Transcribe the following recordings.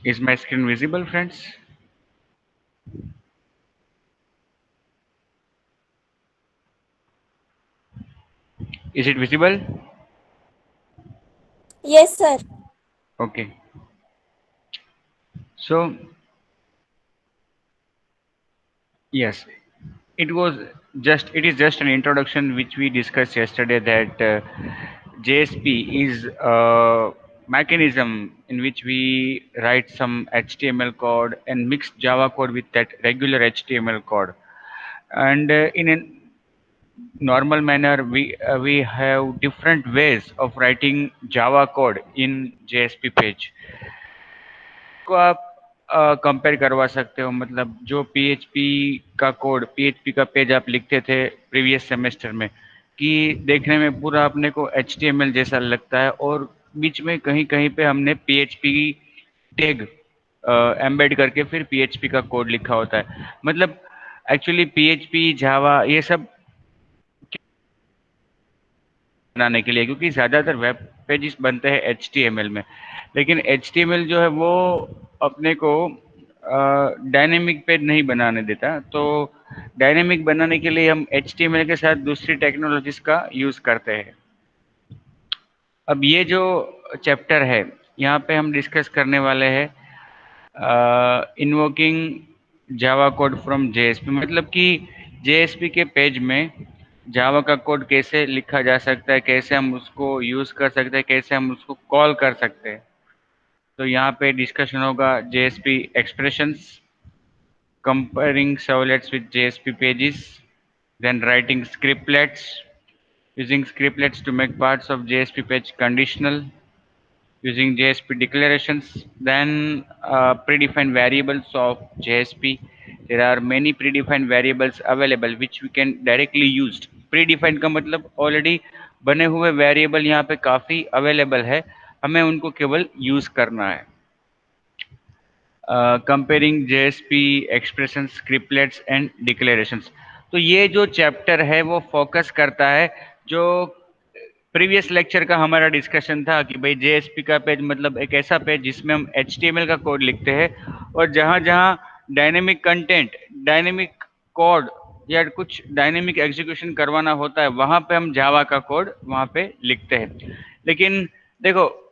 Is my screen visible, friends? Is it visible? Yes, sir. Okay. So, yes, it is just an introduction which we discussed yesterday that JSP is a mechanism in which we write some HTML code and mix Java code with that regular HTML code. And in a normal manner, we have different ways of writing Java code in JSP page. को आप compare करवा सकते हो, मतलब जो PHP का code, PHP का page आप लिखते थे प्रीवियस सेमेस्टर में, कि देखने में पूरा अपने को एचटीएमएल जैसा लगता है और बीच में कहीं कहीं पे हमने पीएचपी टैग एम्बेड करके फिर पीएचपी का कोड लिखा होता है। मतलब एक्चुअली पीएचपी जावा ये सब बनाने के लिए, क्योंकि ज़्यादातर वेब पेजेस बनते हैं एचटीएमएल में, लेकिन एचटीएमएल जो है वो अपने को डायनेमिक पेज नहीं बनाने देता। तो डायनेमिक बनाने के लिए हम एचटीएमएल के साथ दूसरी टेक्नोलॉजीज का यूज़ करते हैं। अब ये जो चैप्टर है, यहाँ पे हम डिस्कस करने वाले हैं invoking Java code from JSP, मतलब कि जेएसपी के पेज में जावा का कोड कैसे लिखा जा सकता है, कैसे हम उसको यूज़ कर सकते हैं, कैसे हम उसको कॉल कर सकते हैं। तो यहाँ पे डिस्कशन होगा JSP expressions, comparing servlets with JSP pages, then writing scriptlets, using scriptlets to make parts of JSP page conditional, using JSP declarations, then predefined variables of JSP. There are many predefined variables available which we can directly use. Predefined का मतलब already बने हुए variable यहाँ पे काफ़ी available है, हमें उनको केवल यूज़ करना है। Comparing JSP expression, scriptlets and declarations. तो ये जो चैप्टर है वो फोकस करता है जो प्रीवियस लेक्चर का हमारा डिस्कशन था कि भाई जेएसपी का पेज मतलब एक ऐसा पेज जिसमें हम एचटीएमएल का कोड लिखते हैं और जहाँ जहाँ डायनेमिक कंटेंट, डायनेमिक कोड या कुछ डायनेमिक एग्जीक्यूशन करवाना होता है वहाँ पे हम जावा का कोड वहाँ पे लिखते हैं। लेकिन देखो,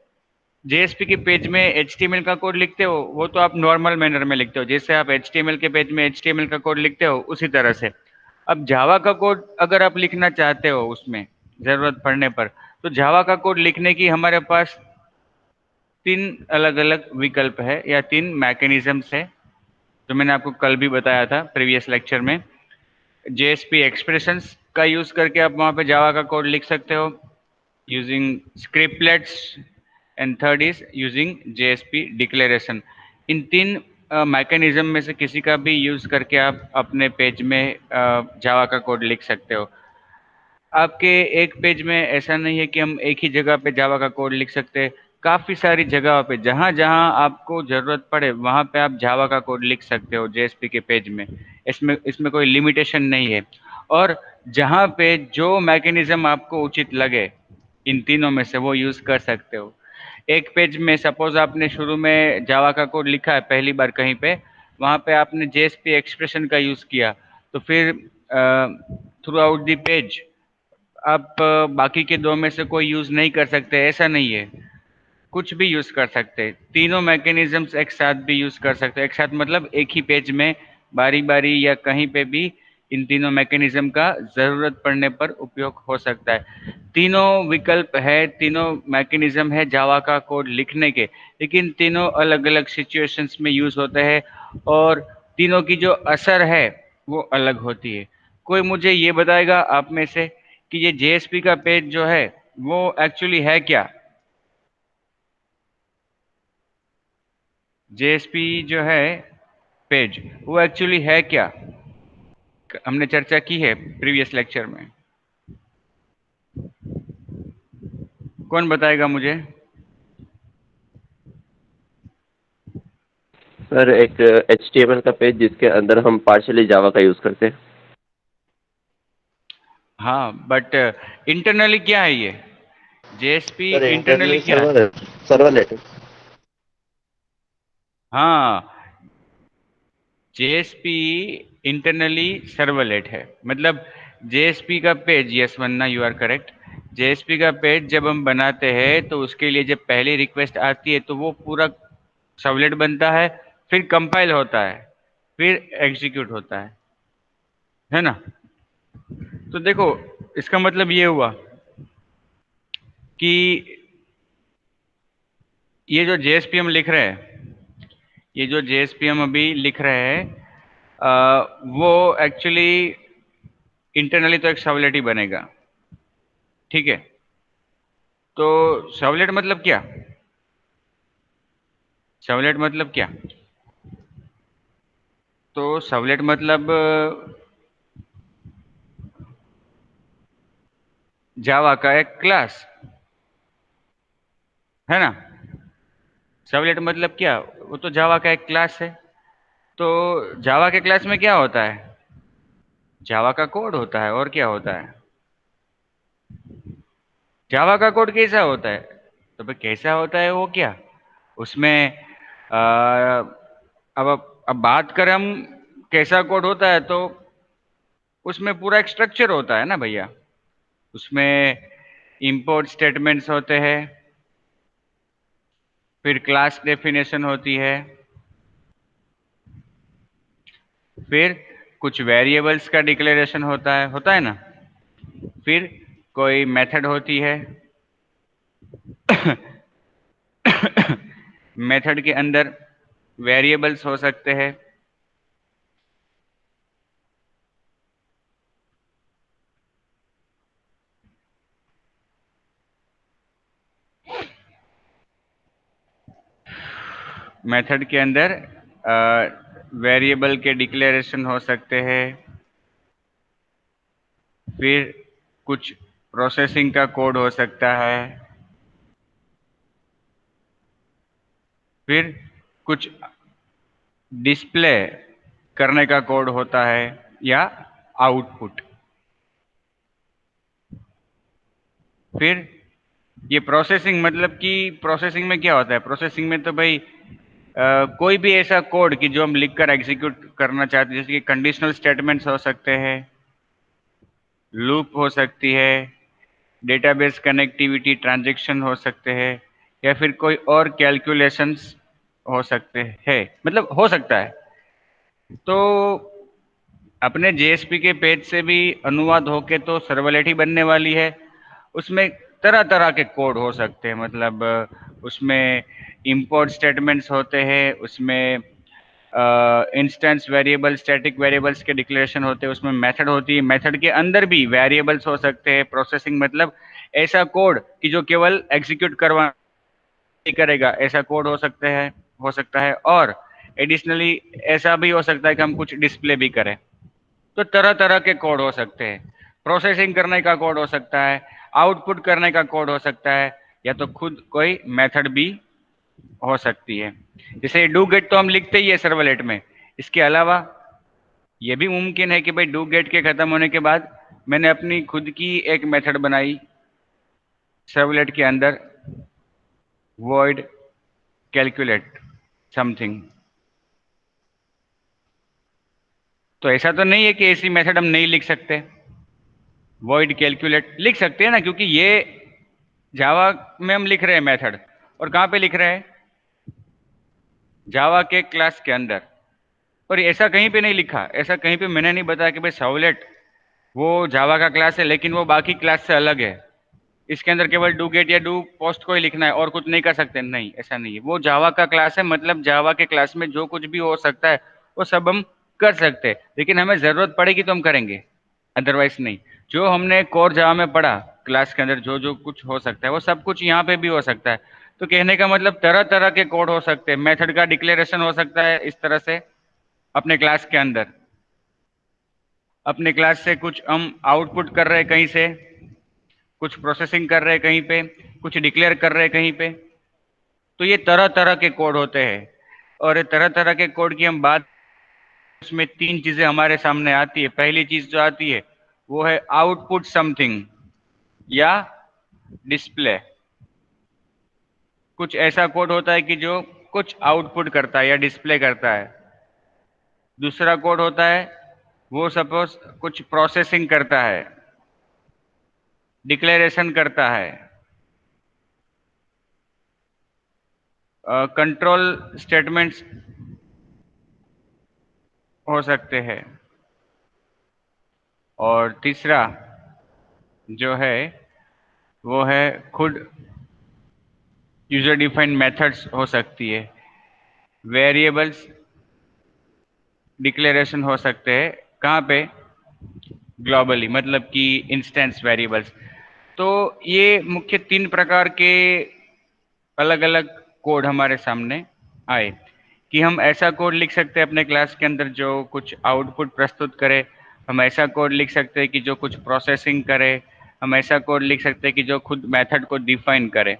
जेएसपी के पेज में एचटीएमएल का कोड लिखते हो वो तो आप नॉर्मल मैनर में लिखते हो, जैसे आप एचटीएमएल के पेज में एचटीएमएल का कोड लिखते हो उसी तरह से। अब जावा का कोड अगर आप लिखना चाहते हो उसमें ज़रूरत पड़ने पर, तो जावा का कोड लिखने की हमारे पास तीन अलग अलग विकल्प है या तीन मैकेनिज्म्स है, जो मैंने आपको कल भी बताया था प्रीवियस लेक्चर में। जेएसपी एक्सप्रेशंस का यूज़ करके आप वहाँ पे जावा का कोड लिख सकते हो using scriptlets, and third is using JSP declaration. इन तीन मैकेनिज्म में से किसी का भी यूज़ करके आप अपने पेज में जावा का कोड लिख सकते हो। आपके एक पेज में ऐसा नहीं है कि हम एक ही जगह पे जावा का कोड लिख सकते हैं, काफ़ी सारी जगह पे जहाँ जहाँ आपको ज़रूरत पड़े वहाँ पे आप जावा का कोड लिख सकते हो जेएसपी के पेज में। इसमें इसमें कोई लिमिटेशन नहीं है। और जहाँ पे जो मैकेनिज्म आपको उचित लगे इन तीनों में से वो यूज़ कर सकते हो। एक पेज में सपोज आपने शुरू में जावा का कोड लिखा है पहली बार कहीं पे, वहाँ पे आपने जेएसपी एक्सप्रेशन का यूज़ किया, तो फिर थ्रू आउट द पेज आप बाकी के दो में से कोई यूज़ नहीं कर सकते, ऐसा नहीं है। कुछ भी यूज़ कर सकते हैं, तीनों मैकेनिज्म्स एक साथ भी यूज़ कर सकते हैं। एक साथ मतलब एक ही पेज में बारी बारी या कहीं पे भी इन तीनों मैकेनिज्म का ज़रूरत पड़ने पर उपयोग हो सकता है। तीनों विकल्प है, तीनों मैकेनिज्म है जावा का कोड लिखने के, लेकिन तीनों अलग अलग सिचुएशंस में यूज़ होते हैं और तीनों की जो असर है वो अलग होती है। कोई मुझे ये बताएगा आप में से कि ये जेएसपी का पेज जो है वो एक्चुअली है क्या? जेएसपी जो है पेज वो एक्चुअली है क्या? हमने चर्चा की है प्रीवियस लेक्चर में। कौन बताएगा मुझे? सर एक HTML का पेज जिसके अंदर हम पार्शियली जावा का यूज करते हैं। हाँ, बट इंटरनली क्या है ये? जेएसपी सर इंटरनली इंटरनल क्या है? सर्वर है, सर्वलेट है। हाँ, जेएसपी इंटरनली सर्वलेट है। मतलब जेएसपी का page, yes wanna you are correct. JSP का पेज जब हम बनाते हैं तो उसके लिए जब पहली रिक्वेस्ट आती है तो वो पूरा सर्वलेट बनता है, फिर कंपाइल होता है, फिर एग्जीक्यूट होता है ना। तो देखो, इसका मतलब ये हुआ कि ये जो जेएसपी हम लिख रहे हैं, ये जो जेएसपी हम अभी लिख रहे हैं, वो एक्चुअली इंटरनली तो एक सर्वलेट ही बनेगा। ठीक है। तो सर्वलेट मतलब क्या? सर्वलेट मतलब क्या? तो सर्वलेट मतलब जावा का एक क्लास है ना। सर्वलेट मतलब क्या? वो तो जावा का एक क्लास है। तो जावा के क्लास में क्या होता है? जावा का कोड होता है, और क्या होता है? जावा का कोड कैसा होता है? तो भाई कैसा होता है वो क्या? उसमें अब बात करें हम, कैसा कोड होता है तो उसमें पूरा एक स्ट्रक्चर होता है ना भैया। उसमें इंपोर्ट स्टेटमेंट्स होते हैं, फिर क्लास डेफिनेशन होती है, फिर कुछ वेरिएबल्स का डिक्लेरेशन होता है ना, फिर कोई मेथड होती है। मेथड के अंदर वेरिएबल्स हो सकते हैं। मेथड के अंदर वेरिएबल के डिक्लेरेशन हो सकते हैं, फिर कुछ प्रोसेसिंग का कोड हो सकता है, फिर कुछ डिस्प्ले करने का कोड होता है, या आउटपुट। फिर ये प्रोसेसिंग, मतलब कि प्रोसेसिंग में क्या होता है? प्रोसेसिंग में तो भाई कोई भी ऐसा कोड कि जो हम लिखकर एग्जीक्यूट करना चाहते हैं, जैसे कि कंडीशनल स्टेटमेंट्स हो सकते हैं, लूप हो सकती है, डेटाबेस कनेक्टिविटी ट्रांजैक्शन हो सकते हैं, या फिर कोई और कैलकुलेशंस हो सकते हैं, मतलब हो सकता है। तो अपने जेएसपी के पेज से भी अनुवाद होके तो सर्वलेट ही बनने वाली है। उसमें तरह तरह के कोड हो सकते हैं, मतलब उसमें इंपोर्ट स्टेटमेंट्स होते हैं, उसमें इंस्टेंस वेरिएबल, स्टैटिक वेरिएबल्स के डिक्लेरेशन होते हैं, उसमें मेथड होती है, मेथड के अंदर भी वेरिएबल्स हो सकते हैं। प्रोसेसिंग मतलब ऐसा कोड कि जो केवल एग्जीक्यूट करवा ही करेगा, ऐसा कोड हो सकता है। और एडिशनली ऐसा भी हो सकता है कि हम कुछ डिस्प्ले भी करें। तो तरह तरह के कोड हो सकते हैं। प्रोसेसिंग करने का कोड हो सकता है, आउटपुट करने का कोड हो सकता है, या तो खुद कोई मेथड भी हो सकती है। जैसे डू गेट तो हम लिखते ही है सर्वलेट में। इसके अलावा ये भी मुमकिन है कि भाई डू गेट के खत्म होने के बाद मैंने अपनी खुद की एक मेथड बनाई सर्वलेट के अंदर, वॉइड कैलकुलेट समथिंग। तो ऐसा तो नहीं है कि ऐसी मेथड हम नहीं लिख सकते। वॉइड कैलकुलेट लिख सकते हैं ना, क्योंकि ये जावा में हम लिख रहे हैं मेथड। और कहाँ पे लिख रहे हैं? जावा के क्लास के अंदर। और ऐसा कहीं पे नहीं लिखा, ऐसा कहीं पे मैंने नहीं बताया कि भाई साउलेट वो जावा का क्लास है लेकिन वो बाकी क्लास से अलग है, इसके अंदर केवल डू गेट या डू पोस्ट को ही लिखना है और कुछ नहीं कर सकते। नहीं, ऐसा नहीं है। वो जावा का क्लास है, मतलब जावा के क्लास में जो कुछ भी हो सकता है वो सब हम कर सकते हैं, लेकिन हमें जरूरत पड़ेगी तो हम करेंगे, अदरवाइज नहीं। जो हमने कोर जावा में पढ़ा, क्लास के अंदर जो जो कुछ हो सकता है वो सब कुछ यहाँ पे भी हो सकता है। तो कहने का मतलब तरह तरह के कोड हो सकते हैं। मेथड का डिक्लेरेशन हो सकता है इस तरह से अपने क्लास के अंदर, अपने क्लास से कुछ हम आउटपुट कर रहे हैं कहीं से, कुछ प्रोसेसिंग कर रहे हैं कहीं पे, कुछ डिक्लेयर कर रहे हैं कहीं पे। तो ये तरह तरह के कोड होते हैं। और ये तरह तरह के कोड की हम बात, उसमें तीन चीजें हमारे सामने आती है। पहली चीज जो आती है वो है आउटपुट समथिंग, या डिस्प्ले। कुछ ऐसा कोड होता है कि जो कुछ आउटपुट करता है या डिस्प्ले करता है। दूसरा कोड होता है वो सपोज कुछ प्रोसेसिंग करता है, डिक्लेरेशन करता है, कंट्रोल स्टेटमेंट्स हो सकते हैं, और तीसरा जो है वो है खुद यूजर डिफाइंड मेथड्स हो सकती है, वेरिएबल्स डिक्लेरेशन हो सकते हैं। कहाँ पे? ग्लोबली, मतलब कि इंस्टेंस वेरिएबल्स। तो ये मुख्य तीन प्रकार के अलग अलग कोड हमारे सामने आए कि हम ऐसा कोड लिख सकते हैं अपने क्लास के अंदर जो कुछ आउटपुट प्रस्तुत करे, हम ऐसा कोड लिख सकते हैं कि जो कुछ प्रोसेसिंग करे, हम ऐसा कोड लिख सकते हैं कि जो खुद मेथड को डिफाइन करे।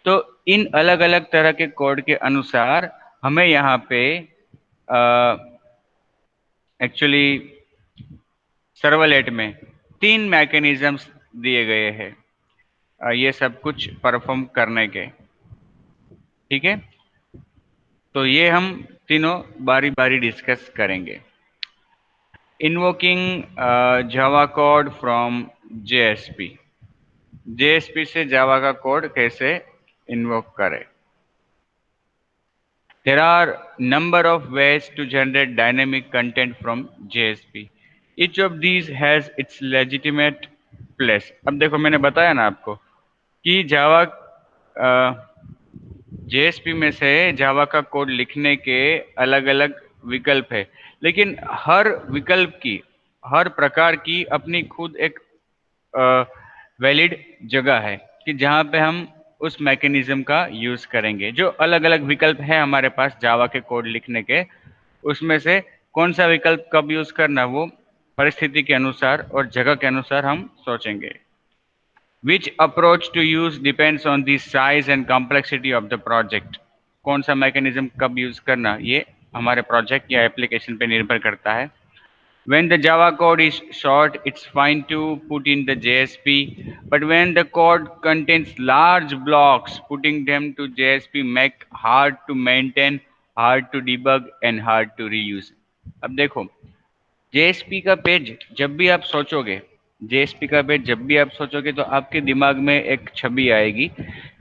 तो इन अलग अलग तरह के कोड के अनुसार हमें यहाँ पे एक्चुअली सर्वलेट में तीन मैकेनिज्म्स दिए गए हैं ये सब कुछ परफॉर्म करने के। ठीक है, तो ये हम तीनों बारी बारी डिस्कस करेंगे। Invoking Java code from JSP, JSP से जावा का कोड कैसे इन्वोक करें। There are number of ways to generate dynamic content from JSP. Each of these has its legitimate place. अब देखो मैंने बताया ना आपको कि जावा जेएसपी में से जावा का कोड लिखने के अलग अलग विकल्प है, लेकिन हर विकल्प की, हर प्रकार की अपनी खुद एक वैलिड जगह है कि जहाँ पे हम उस मैकेनिज्म का यूज करेंगे। जो अलग अलग विकल्प है हमारे पास जावा के कोड लिखने के, उसमें से कौन सा विकल्प कब यूज करना वो परिस्थिति के अनुसार और जगह के अनुसार हम सोचेंगे। Which approach to use depends on the size and complexity of the project. कौन सा मैकेनिज्म कब यूज करना ये हमारे प्रोजेक्ट या एप्लीकेशन पे निर्भर करता है। When the Java code is short, it's fine to put in the JSP, but when the code contains large blocks, putting them to JSP make hard to maintain, hard to debug and hard to reuse. अब देखो JSP का page जब भी आप सोचोगे, JSP का page जब भी आप सोचोगे तो आपके दिमाग में एक छवि आएगी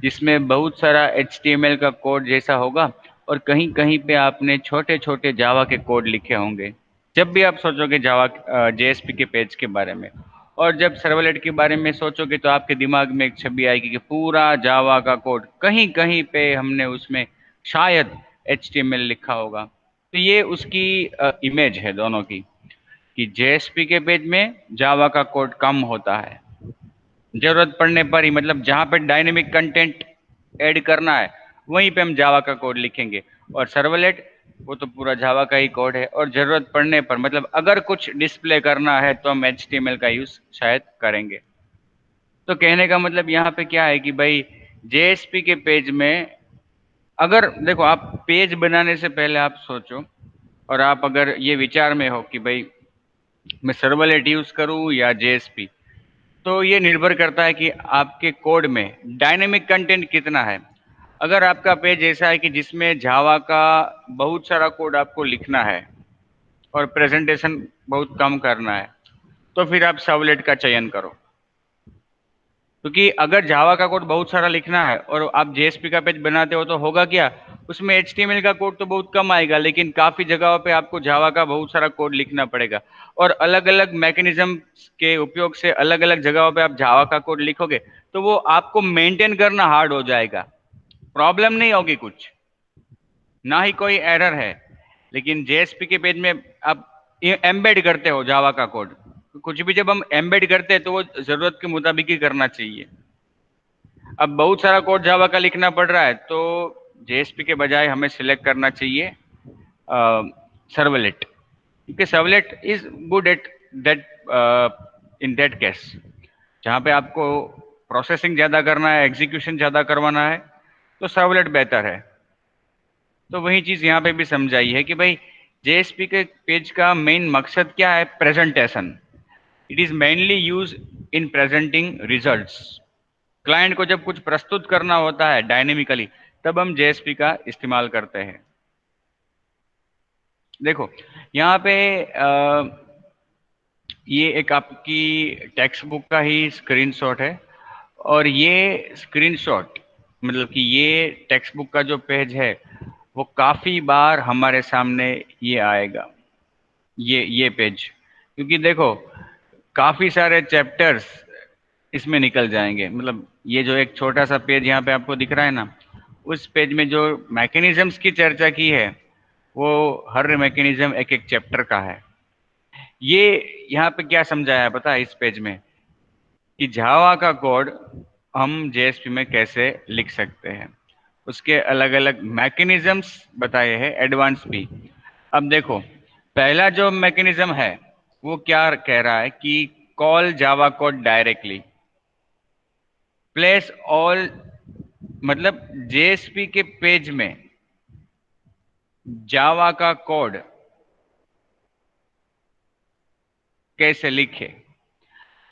जिसमें बहुत सारा एचटीएमएल का कोड जैसा होगा और कहीं कहीं पे आपने छोटे छोटे जावा के कोड लिखे होंगे जब भी आप सोचोगे जावा जेएसपी के पेज के बारे में। और जब सर्वलेट के बारे में सोचोगे तो आपके दिमाग में एक छवि आएगी कि पूरा जावा का कोड कहीं कहीं पे हमने उसमें शायद एचटीएमएल लिखा होगा। तो ये उसकी इमेज है दोनों की कि जेएसपी के पेज में जावा का कोड कम होता है, जरूरत पड़ने पर ही, मतलब जहाँ पे डायनेमिक कंटेंट ऐड करना है वहीं पे हम जावा का कोड लिखेंगे। और सर्वलेट वो तो पूरा जावा का ही कोड है और जरूरत पड़ने पर, मतलब अगर कुछ डिस्प्ले करना है तो हम एचटीएमएल का यूज शायद करेंगे। तो कहने का मतलब यहाँ पे क्या है कि भाई जेएसपी के पेज में, अगर देखो आप पेज बनाने से पहले आप सोचो और आप अगर ये विचार में हो कि भाई मैं सर्वलेट यूज करूं या जेएसपी, तो ये निर्भर करता है कि आपके कोड में डायनेमिक कंटेंट कितना है। अगर आपका पेज ऐसा है कि जिसमें जावा का बहुत सारा कोड आपको लिखना है और प्रेजेंटेशन बहुत कम करना है, तो फिर आप सर्वलेट का चयन करो। क्योंकि अगर जावा का कोड बहुत सारा लिखना है और आप जेएसपी का पेज बनाते हो तो होगा क्या, उसमें एचटीएमएल का कोड तो बहुत कम आएगा लेकिन काफी जगहों पे आपको जावा का बहुत सारा कोड लिखना पड़ेगा। और अलग अलग मैकेनिज्म के उपयोग से अलग अलग जगहों पे आप जावा का कोड लिखोगे तो वो आपको मेंटेन करना हार्ड हो जाएगा। प्रॉब्लम नहीं होगी कुछ, ना ही कोई एरर है, लेकिन जेएसपी के पेज में आप एम्बेड करते हो जावा का कोड, कुछ भी जब हम एम्बेड करते हैं तो वो जरूरत के मुताबिक ही करना चाहिए। अब बहुत सारा कोड जावा का लिखना पड़ रहा है तो जेएसपी के बजाय हमें सिलेक्ट करना चाहिए सर्वलेट, क्योंकि servlet is good at that, in that case जहाँ पे आपको प्रोसेसिंग ज़्यादा करना है, एग्जीक्यूशन ज़्यादा करवाना है, तो सर्वलेट बेहतर है। तो वही चीज़ यहाँ पे भी समझाई है कि भाई जेएसपी के पेज का मेन मकसद क्या है, presentation. It is mainly use in presenting results. Client को जब कुछ प्रस्तुत करना होता है डायनेमिकली, तब हम जेएसपी का इस्तेमाल करते हैं। देखो यहाँ पे ये एक आपकी टेक्स्ट बुक का ही स्क्रीनशॉट है, और ये स्क्रीनशॉट मतलब कि ये टेक्स्ट बुक का जो पेज है वो काफ़ी बार हमारे सामने ये आएगा, ये पेज, क्योंकि देखो काफ़ी सारे चैप्टर्स इसमें निकल जाएंगे। मतलब ये जो एक छोटा सा पेज यहाँ पे आपको दिख रहा है ना, उस पेज में जो मैकेनिज्म्स की चर्चा की है वो हर मैकेनिज्म एक एक चैप्टर का है। ये यहाँ पे क्या समझाया है पता है इस पेज में, कि जावा का कोड हम जेएसपी में कैसे लिख सकते हैं, उसके अलग अलग मैकेनिज्म्स बताए हैं, एडवांस भी। अब देखो पहला जो मैकेनिज्म है वो क्या कह रहा है कि call Java code directly, place all, मतलब जेएसपी के पेज में जावा का कोड कैसे लिखे।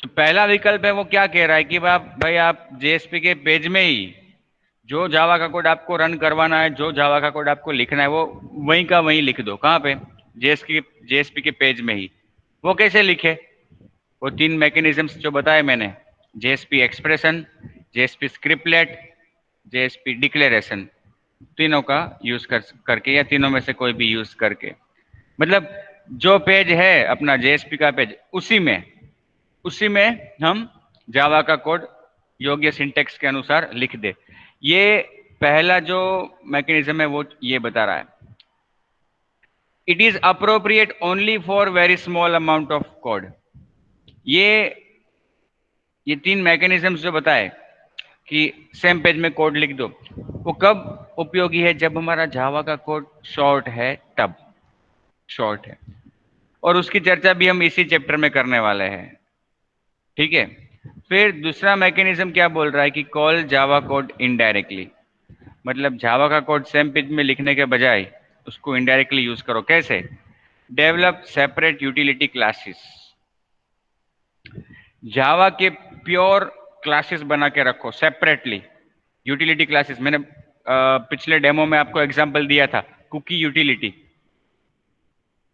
तो पहला विकल्प है वो क्या कह रहा है कि भाई आप जेएसपी के पेज में ही जो जावा का कोड आपको रन करवाना है, जो जावा का कोड आपको लिखना है वो वहीं का वहीं लिख दो। कहाँ पे? जेएसपी के पेज में ही। वो कैसे लिखे? वो तीन मैकेनिज्म्स जो बताए मैंने, JSP expression, JSP scriptlet, JSP declaration, तीनों का यूज करके या तीनों में से कोई भी यूज करके, मतलब जो पेज है अपना जेएसपी का पेज उसी में हम जावा का कोड योग्य सिंटेक्स के अनुसार लिख दे। ये पहला जो मैकेनिज्म है वो ये बता रहा है, it is appropriate only for very small amount of code. ये ये तीन मैकेनिज्म्स जो बताए कि सेम पेज में कोड लिख दो, वो कब उपयोगी है? जब हमारा जावा का कोड शॉर्ट है, तब शॉर्ट है। और उसकी चर्चा भी हम इसी चैप्टर में करने वाले हैं, ठीक है। फिर दूसरा मैकेनिज्म क्या बोल रहा है कि कॉल जावा कोड इनडायरेक्टली, मतलब जावा का कोड सेम पेज में लिखने के बजाय उसको इनडायरेक्टली यूज करो। कैसे? डेवलप सेपरेट यूटिलिटी क्लासेस, जावा के प्योर क्लासेस बना के रखो सेपरेटली। यूटिलिटी क्लासेस मैंने पिछले डेमो में आपको एग्जांपल दिया था, कुकी यूटिलिटी।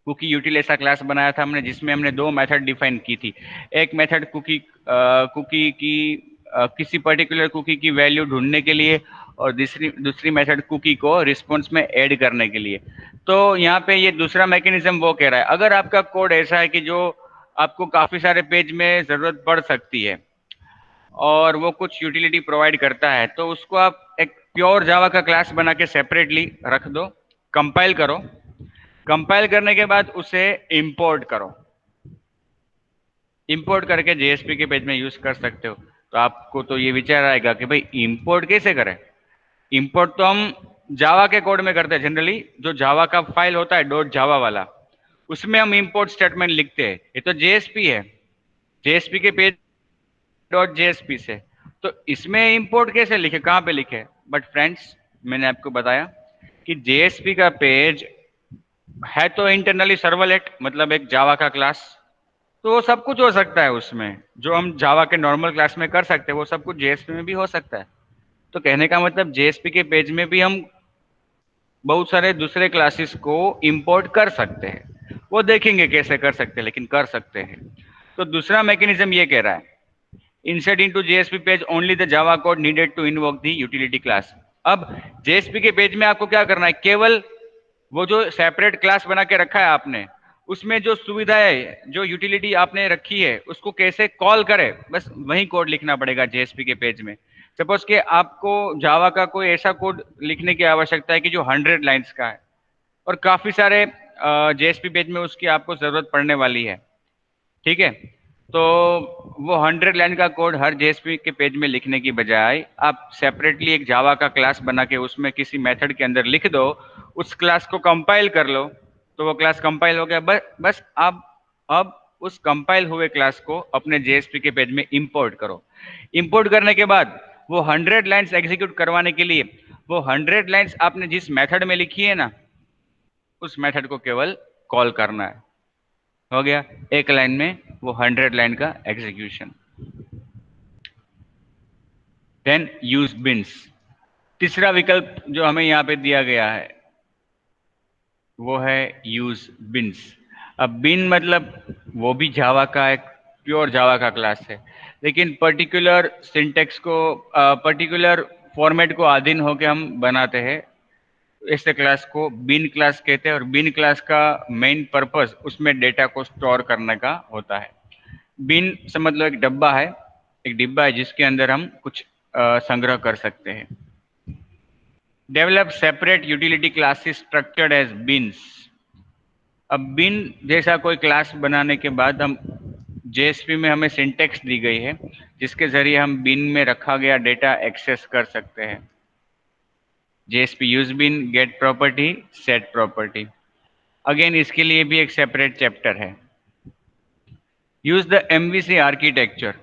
कुकी यूटिल ऐसा क्लास बनाया था हमने जिसमें हमने दो मेथड डिफाइन की थी। एक मेथड कुकी की किसी पर्टिकुलर कुकी की वैल्यू ढूंढने के लिए, और दूसरी दूसरी मेथड कुकी को रिस्पॉन्स में ऐड करने के लिए। तो यहाँ पे ये दूसरा मैकेनिज्म वो कह रहा है, अगर आपका कोड ऐसा है कि जो आपको काफी सारे पेज में जरूरत पड़ सकती है और वो कुछ यूटिलिटी प्रोवाइड करता है, तो उसको आप एक प्योर जावा का क्लास बना के सेपरेटली रख दो, कंपाइल करो, कंपाइल करने के बाद उसे इंपोर्ट करो, इंपोर्ट करके जेएसपी के पेज में यूज कर सकते हो। तो आपको तो ये विचार आएगा कि भाई इंपोर्ट कैसे करें। इंपोर्ट तो हम जावा के कोड में करते हैं जनरली, जो जावा का फाइल होता है डॉट जावा वाला, उसमें हम इंपोर्ट स्टेटमेंट लिखते हैं। ये तो जेएसपी है, जेएसपी के पेज डॉट जेएसपी से। तो इसमें इंपोर्ट कैसे लिखे, कहाँ पे लिखे? बट फ्रेंड्स मैंने आपको बताया कि जेएसपी का पेज है तो इंटरनली सर्वलेट, मतलब एक जावा का क्लास, तो वो सब कुछ हो सकता है उसमें। जो हम जावा के नॉर्मल क्लास में कर सकते हैं वो सब कुछ जेएसपी में भी हो सकता है। तो कहने का मतलब जेएसपी के पेज में भी हम बहुत सारे दूसरे क्लासेस को इंपोर्ट कर सकते हैं। वो देखेंगे कैसे कर सकते हैं, लेकिन कर सकते हैं। तो दूसरा मैकेनिज्म ये कह रहा है, insert into JSP page only the Java code needed to invoke the utility class। अब JSP के पेज में आपको क्या करना है, केवल वो जो सेपरेट क्लास बना के रखा है आपने, उसमें जो सुविधाएं जो यूटिलिटी आपने रखी है उसको कैसे कॉल करे, बस वही कोड लिखना पड़ेगा जेएसपी के पेज में। सपोज कि आपको जावा का कोई ऐसा कोड लिखने की आवश्यकता है कि जो 100 लाइन्स का है, और काफी सारे जेएसपी पेज में उसकी आपको जरूरत पड़ने वाली है, ठीक है। तो वो 100 लाइन का कोड हर जेएसपी के पेज में लिखने की बजाय आप सेपरेटली एक जावा का क्लास बना के उसमें किसी मेथड के अंदर लिख दो, उस क्लास को कंपाइल कर लो, तो वो क्लास कंपाइल हो गया। बस आप अब उस कंपाइल हुए क्लास को अपने जेएसपी के पेज में इंपोर्ट करो। इंपोर्ट करने के बाद वो 100 लाइन्स एग्जीक्यूट करवाने के लिए वो 100 लाइन्स आपने जिस मेथड में लिखी है ना, उस मेथड को केवल कॉल करना है। हो गया एक लाइन में वो 100 लाइन का एग्जीक्यूशन। Then use beans. तीसरा विकल्प जो हमें यहाँ पे दिया गया है वो है यूज बिन्स। अब बिन मतलब वो भी जावा का एक प्योर जावा का क्लास है, लेकिन पर्टिकुलर सिंटेक्स को पर्टिकुलर फॉर्मेट को अधीन होकर हम बनाते हैं। इस क्लास को बिन क्लास कहते हैं, और बिन क्लास का मेन पर्पस उसमें डेटा को स्टोर करने का होता है। बिन समझ लो एक डब्बा है, एक डिब्बा है जिसके अंदर हम कुछ संग्रह कर सकते हैं। Develop separate utility classes structured as beans. अब बिन जैसा कोई क्लास बनाने के बाद हम जेएसपी में हमें सिंटेक्स दी गई है जिसके जरिए हम बिन में रखा गया डेटा एक्सेस कर सकते हैं। JSP use bean, get property, set property. Again इसके लिए भी एक सेपरेट चैप्टर है। Use the MVC architecture.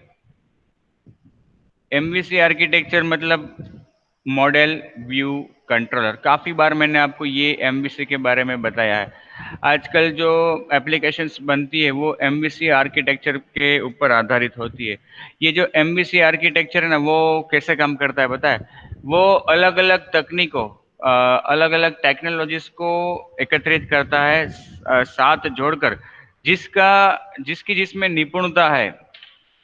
MVC architecture मतलब मॉडल व्यू कंट्रोलर। काफ़ी बार मैंने आपको ये एमवीसी के बारे में बताया है। आजकल जो एप्लीकेशंस बनती है वो एमवीसी आर्किटेक्चर के ऊपर आधारित होती है। ये जो एमवीसी आर्किटेक्चर है ना, वो कैसे काम करता है पता है? वो अलग अलग तकनीकों, अलग अलग टेक्नोलॉजीज को एकत्रित करता है, साथ जोड़कर जिसकी जिसमें निपुणता है,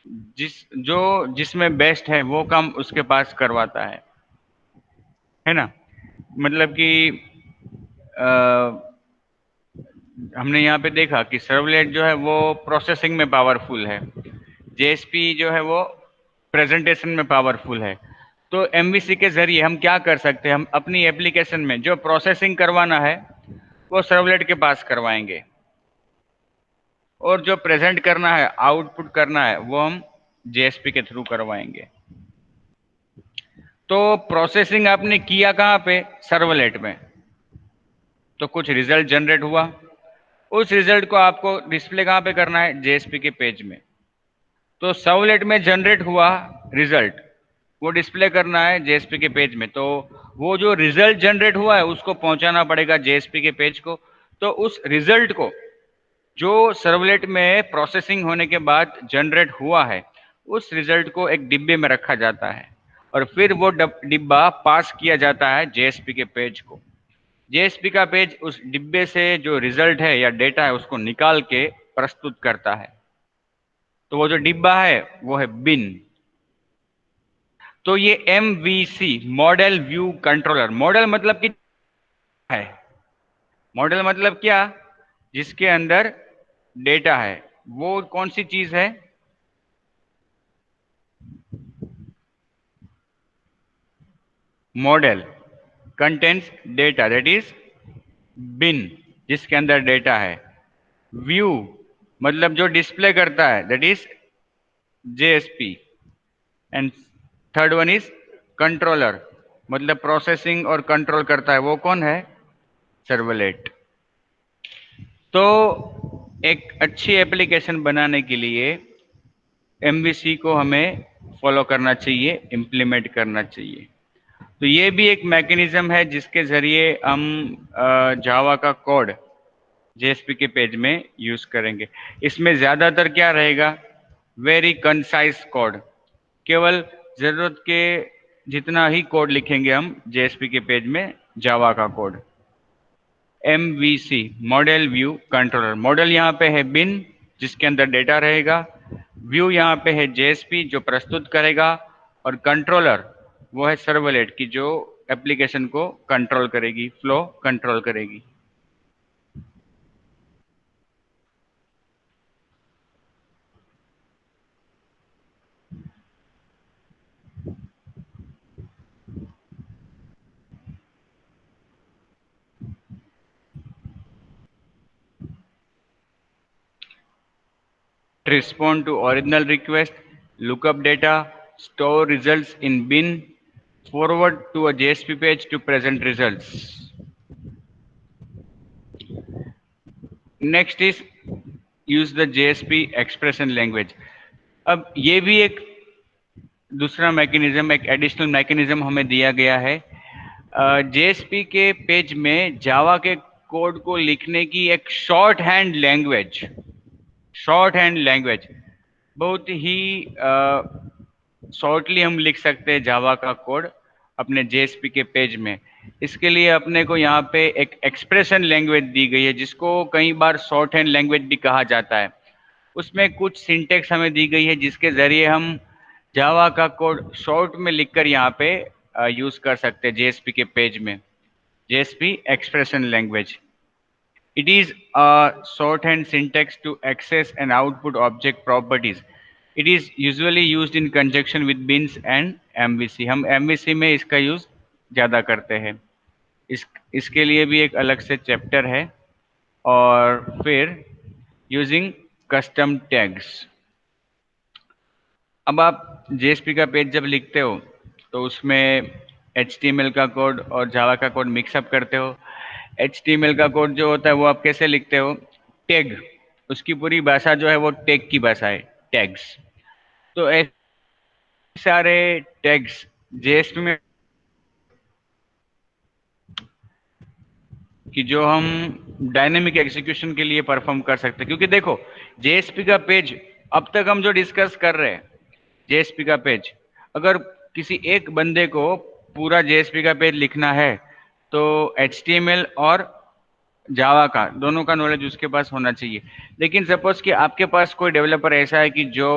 जिसमें बेस्ट है वो काम उसके पास करवाता है ना। मतलब कि हमने यहाँ पे देखा कि सर्वलेट जो है वो प्रोसेसिंग में पावरफुल है, जेएसपी जो है वो प्रेजेंटेशन में पावरफुल है। तो एमवीसी के जरिए हम क्या कर सकते हैं, हम अपनी एप्लीकेशन में जो प्रोसेसिंग करवाना है वो सर्वलेट के पास करवाएंगे, और जो प्रेजेंट करना है, आउटपुट करना है, वो हम जेएसपी के थ्रू करवाएंगे। तो प्रोसेसिंग आपने किया कहाँ पे? सर्वलेट में। तो कुछ रिजल्ट जनरेट हुआ, उस रिजल्ट को आपको डिस्प्ले कहाँ पे करना है? जेएसपी के पेज में। तो सर्वलेट में जनरेट हुआ रिजल्ट, वो डिस्प्ले करना है जेएसपी के पेज में। तो वो जो रिजल्ट जनरेट हुआ है उसको पहुंचाना पड़ेगा जेएसपी के पेज को। तो उस रिजल्ट को जो सर्वलेट में प्रोसेसिंग होने के बाद जनरेट हुआ है, उस रिजल्ट को एक डिब्बे में रखा जाता है, और फिर वो डिब्बा पास किया जाता है जेएसपी के पेज को। जेएसपी का पेज उस डिब्बे से जो रिजल्ट है या डेटा है उसको निकाल के प्रस्तुत करता है। तो वो जो डिब्बा है वो है बिन। तो ये MVC, model view controller. Model मतलब कि है, मॉडल मतलब क्या? जिसके अंदर डेटा है। वो कौन सी चीज है? Model contents data, that is been, जिसके अंदर डेटा है। व्यू मतलब जो डिस्प्ले करता है, that is JSP. And third one is controller, मतलब प्रोसेसिंग और कंट्रोल करता है, वो कौन है? सर्वलेट। तो एक अच्छी एप्लीकेशन बनाने के लिए एमवीसी को हमें फॉलो करना चाहिए, इम्प्लीमेंट करना चाहिए। तो ये भी एक मैकेनिज्म है जिसके जरिए हम जावा का कोड जेएसपी के पेज में यूज करेंगे। इसमें ज्यादातर क्या रहेगा? Very concise code. केवल जरूरत के जितना ही कोड लिखेंगे हम जेएसपी के पेज में, जावा का code. MVC, model view controller. Model यहाँ पे है बिन, जिसके अंदर डेटा रहेगा। व्यू यहाँ पे है जेएसपी जो प्रस्तुत करेगा, और कंट्रोलर वो है सर्वलेट की जो एप्लीकेशन को कंट्रोल करेगी, फ्लो कंट्रोल करेगी। Respond to original request, look up data, store results in bin, forward to a JSP page to present results. Next is use the JSP expression language. अब ये भी एक दूसरा मैकेनिज्म, एक additional mechanism हमें दिया गया है। जेएसपी के पेज में जावा के कोड को लिखने की एक शॉर्ट हैंड लैंग्वेज बहुत ही शॉर्टली हम लिख सकते हैं जावा का कोड अपने जेएसपी के पेज में। इसके लिए अपने को यहाँ पे एक एक्सप्रेशन लैंग्वेज दी गई है, जिसको कई बार शॉर्ट हैंड लैंग्वेज भी कहा जाता है। उसमें कुछ सिंटेक्स हमें दी गई है जिसके जरिए हम जावा का कोड शॉर्ट में लिखकर यहाँ पे यूज कर सकते हैं जेएसपी के पेज में। JSP expression language, it is a shorthand syntax to access and output object properties. It is usually used in conjunction with bins and MVC. हम MVC में इसका यूज ज़्यादा करते हैं। इसके लिए भी एक अलग से चैप्टर है। और फिर यूजिंग कस्टम टैग्स। अब आप जेएसपी का पेज जब लिखते हो तो उसमें HTML का कोड और जावा का कोड मिक्सअप करते हो। HTML का कोड जो होता है वो आप कैसे लिखते हो? टैग, उसकी पूरी भाषा जो है वो टैग की भाषा है, टैग्स। तो ऐसे सारे टैग्स जेएसपी में कि जो हम डायनेमिक एग्जीक्यूशन के लिए परफॉर्म कर सकते हैं। क्योंकि देखो, जेएसपी का पेज अब तक हम जो डिस्कस कर रहे हैं, जेएसपी का पेज, अगर किसी एक बंदे को पूरा जेएसपी का पेज लिखना है तो HTML और जावा का दोनों का नॉलेज उसके पास होना चाहिए। लेकिन सपोज कि आपके पास कोई डेवलपर ऐसा है कि जो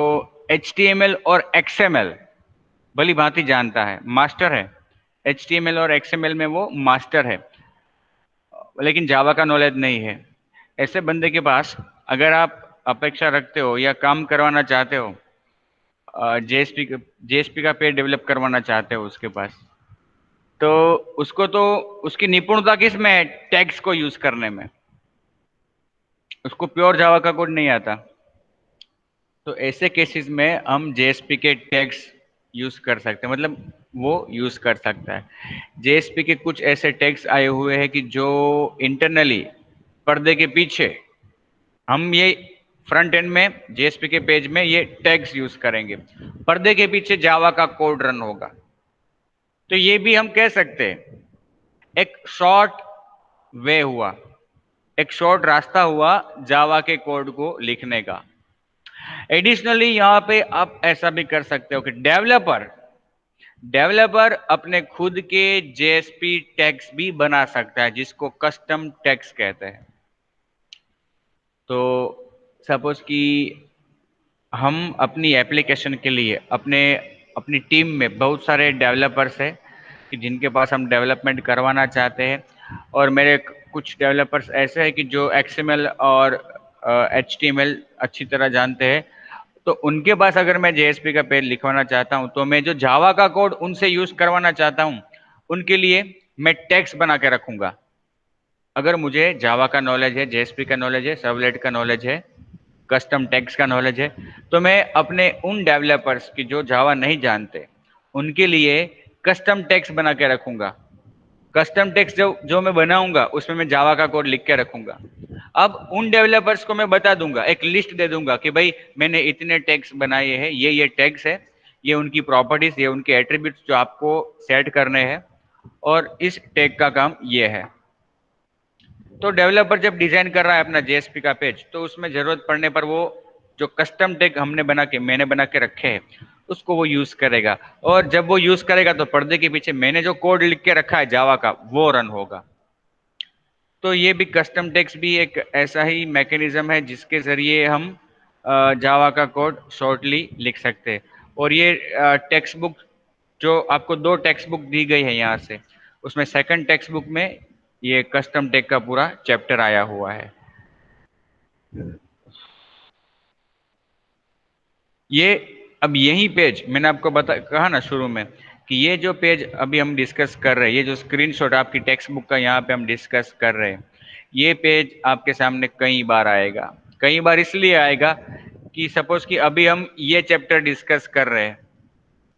HTML और XML भली भांति जानता है, मास्टर है, HTML और XML में वो मास्टर है, लेकिन जावा का नॉलेज नहीं है। ऐसे बंदे के पास अगर आप अपेक्षा रखते हो या काम करवाना चाहते हो, जेएसपी का पेज डेवलप करवाना चाहते हो उसके पास, तो उसको तो उसकी निपुणता किस में है? टैग्स को यूज करने में। उसको प्योर जावा का कोड नहीं आता। तो ऐसे केसेस में हम जेएसपी के टैग्स यूज कर सकते हैं, मतलब वो यूज कर सकता है। जेएसपी के कुछ ऐसे टैग्स आए हुए हैं कि जो इंटरनली पर्दे के पीछे हम ये फ्रंट एंड में जेएसपी के पेज में ये टैग्स यूज करेंगे, पर्दे के पीछे जावा का कोड रन होगा। तो ये भी हम कह सकते हैं एक शॉर्ट वे हुआ, एक शॉर्ट रास्ता हुआ जावा के कोड को लिखने का। एडिशनली यहाँ पे आप ऐसा भी कर सकते हो कि डेवलपर अपने खुद के जेएसपी टैग्स भी बना सकता है, जिसको कस्टम टैग्स कहते हैं। तो सपोज कि हम अपनी एप्लीकेशन के लिए अपनी टीम में बहुत सारे डेवलपर्स हैं कि जिनके पास हम डेवलपमेंट करवाना चाहते हैं, और मेरे कुछ डेवलपर्स ऐसे हैं कि जो XML और HTML अच्छी तरह जानते हैं। तो उनके पास अगर मैं जेएसपी का पेज लिखवाना चाहता हूं, तो मैं जो जावा का कोड उनसे यूज करवाना चाहता हूं, उनके लिए मैं टैग्स बना के रखूंगा। अगर मुझे जावा का नॉलेज है, जेएसपी का नॉलेज है, सर्वलेट का नॉलेज है, कस्टम टैग्स का नॉलेज है, तो मैं अपने उन डेवलपर्स की जो जावा नहीं जानते उनके लिए कस्टम टैग्स बना के रखूंगा। कस्टम टैग्स जो जो मैं बनाऊंगा उसमें मैं जावा का कोड लिख के रखूंगा। अब उन डेवलपर्स को मैं बता दूंगा, एक लिस्ट दे दूंगा कि भाई मैंने इतने टैग्स बनाए हैं, ये टैग्स है, ये उनकी प्रॉपर्टीज, ये उनके एट्रीब्यूट्स जो आपको सेट करने हैं, और इस टैग का काम ये है। तो डेवलपर जब डिजाइन कर रहा है अपना जेएसपी का पेज, तो उसमें जरूरत पड़ने पर वो जो कस्टम टैग मैंने बना के रखे हैं उसको वो यूज करेगा। और जब वो यूज करेगा तो पर्दे के पीछे मैंने जो कोड लिख के रखा है जावा का वो रन होगा। तो ये भी कस्टम टैग्स भी एक ऐसा ही मैकेनिज्म है जिसके जरिए हम जावा का कोड शॉर्टली लिख सकते हैं। और ये टेक्स्ट बुक जो आपको दो टेक्स्ट बुक दी गई है यहाँ से, उसमें सेकंड टेक्स्ट बुक में ये कस्टम टैग का पूरा चैप्टर आया हुआ है। ये अब यही पेज मैंने आपको कहा ना शुरू में कि ये जो पेज अभी हम डिस्कस कर रहे हैं, ये जो स्क्रीनशॉट आपकी टेक्स्ट बुक का यहाँ पे हम डिस्कस कर रहे हैं, ये पेज आपके सामने कई बार आएगा। कई बार इसलिए आएगा कि सपोज कि अभी हम ये चैप्टर डिस्कस कर रहे हैं,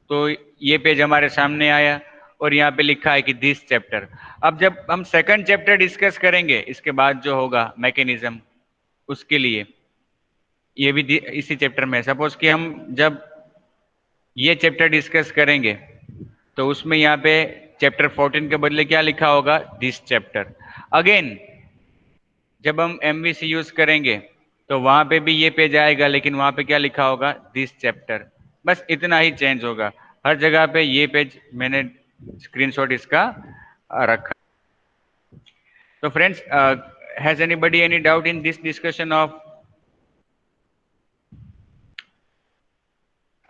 तो ये पेज हमारे सामने आया और यहाँ पे लिखा है कि दिस चैप्टर। अब जब हम सेकंड चैप्टर डिस्कस करेंगे इसके बाद जो होगा मैकेनिज्म, उसके लिए ये भी इसी चैप्टर में। सपोज कि हम जब ये चैप्टर डिस्कस करेंगे तो उसमें यहाँ पे चैप्टर 14 के बदले क्या लिखा होगा? This chapter. अगेन जब हम MVC यूज करेंगे तो वहां पे भी ये पेज आएगा, लेकिन वहां पे क्या लिखा होगा? This chapter. बस इतना ही चेंज होगा। हर जगह पे ये पेज मैंने स्क्रीनशॉट इसका रखा। तो friends, has anybody any doubt in this discussion of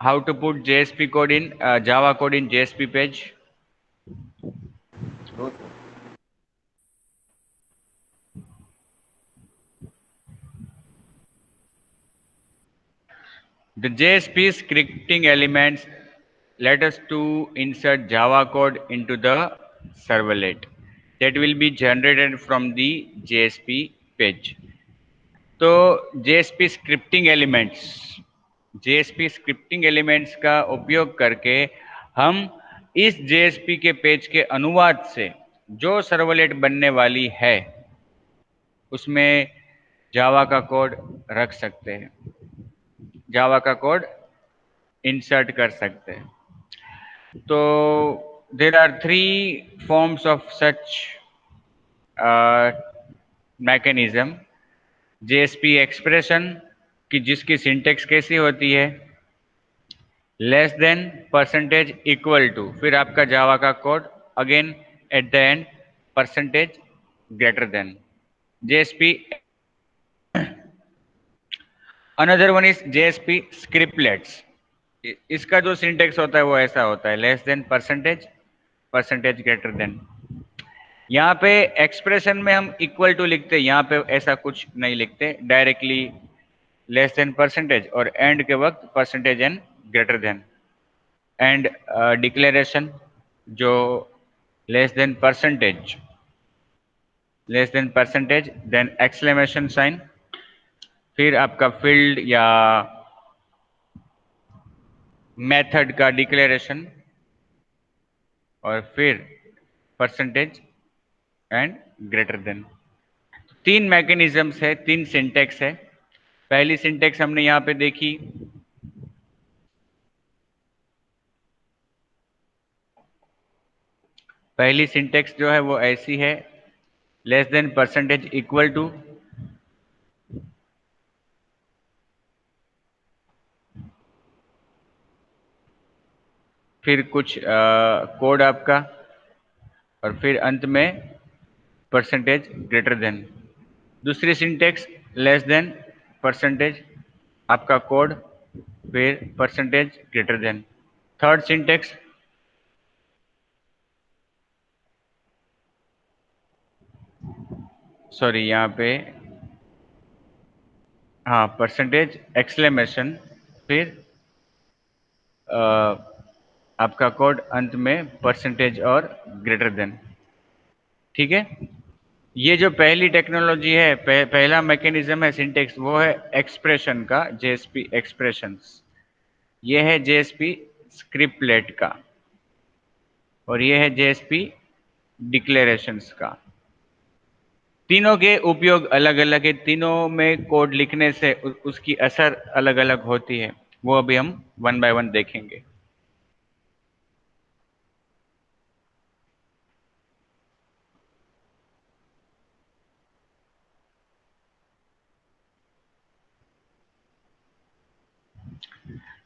how to put JSP code in Java code in JSP page? The JSP scripting elements let us to insert Java code into the servlet that will be generated from the JSP page. तो JSP scripting elements का उपयोग करके हम इस JSP के page के अनुवाद से जो सर्वलेट बनने वाली है उसमें जावा का कोड रख सकते हैं, जावा का कोड इंसर्ट कर सकते हैं। तो there are 3 forms of such mechanism. JSP expression कि जिसकी सिंटेक्स कैसी होती है, less than, percentage, equal to, फिर आपका जावा का code, again at the end percentage, greater than. JSP another one is JSP scriptlets. इसका जो सिंटेक्स होता है वो ऐसा होता है, less than, percentage, percentage greater than. यहाँ पे एक्सप्रेशन में हम इक्वल टू लिखते हैं, यहाँ पे ऐसा कुछ नहीं लिखते, डायरेक्टली लेस देन परसेंटेज और एंड के वक्त percentage and greater than. And declaration जो less than percentage than exclamation sign, फिर आपका फील्ड या मेथड का डिक्लेरेशन और फिर percentage and greater than. 3 mechanisms है, 3 सिंटेक्स है। पहली सिंटेक्स हमने यहाँ पे देखी, पहली सिंटेक्स जो है वो ऐसी है, less than, percentage, equal to, फिर कुछ कोड आपका और फिर अंत में परसेंटेज ग्रेटर देन। दूसरी सिंटेक्स लेस देन, परसेंटेज, आपका कोड, फिर percentage greater than. Third syntax sorry यहाँ पे हाँ, परसेंटेज, एक्सक्लेमेशन, फिर आपका कोड, अंत में परसेंटेज और ग्रेटर देन। ठीक है, ये जो पहली टेक्नोलॉजी है, पहला मैकेनिज्म है सिंटेक्स, वो है एक्सप्रेशन का, JSP एक्सप्रेशंस। ये है JSP स्क्रिप्टलेट का और ये है JSP डिक्लेरेशंस का। तीनों के उपयोग अलग अलग है, तीनों में कोड लिखने से उसकी असर अलग अलग होती है, वो अभी हम 1 बाय 1 देखेंगे।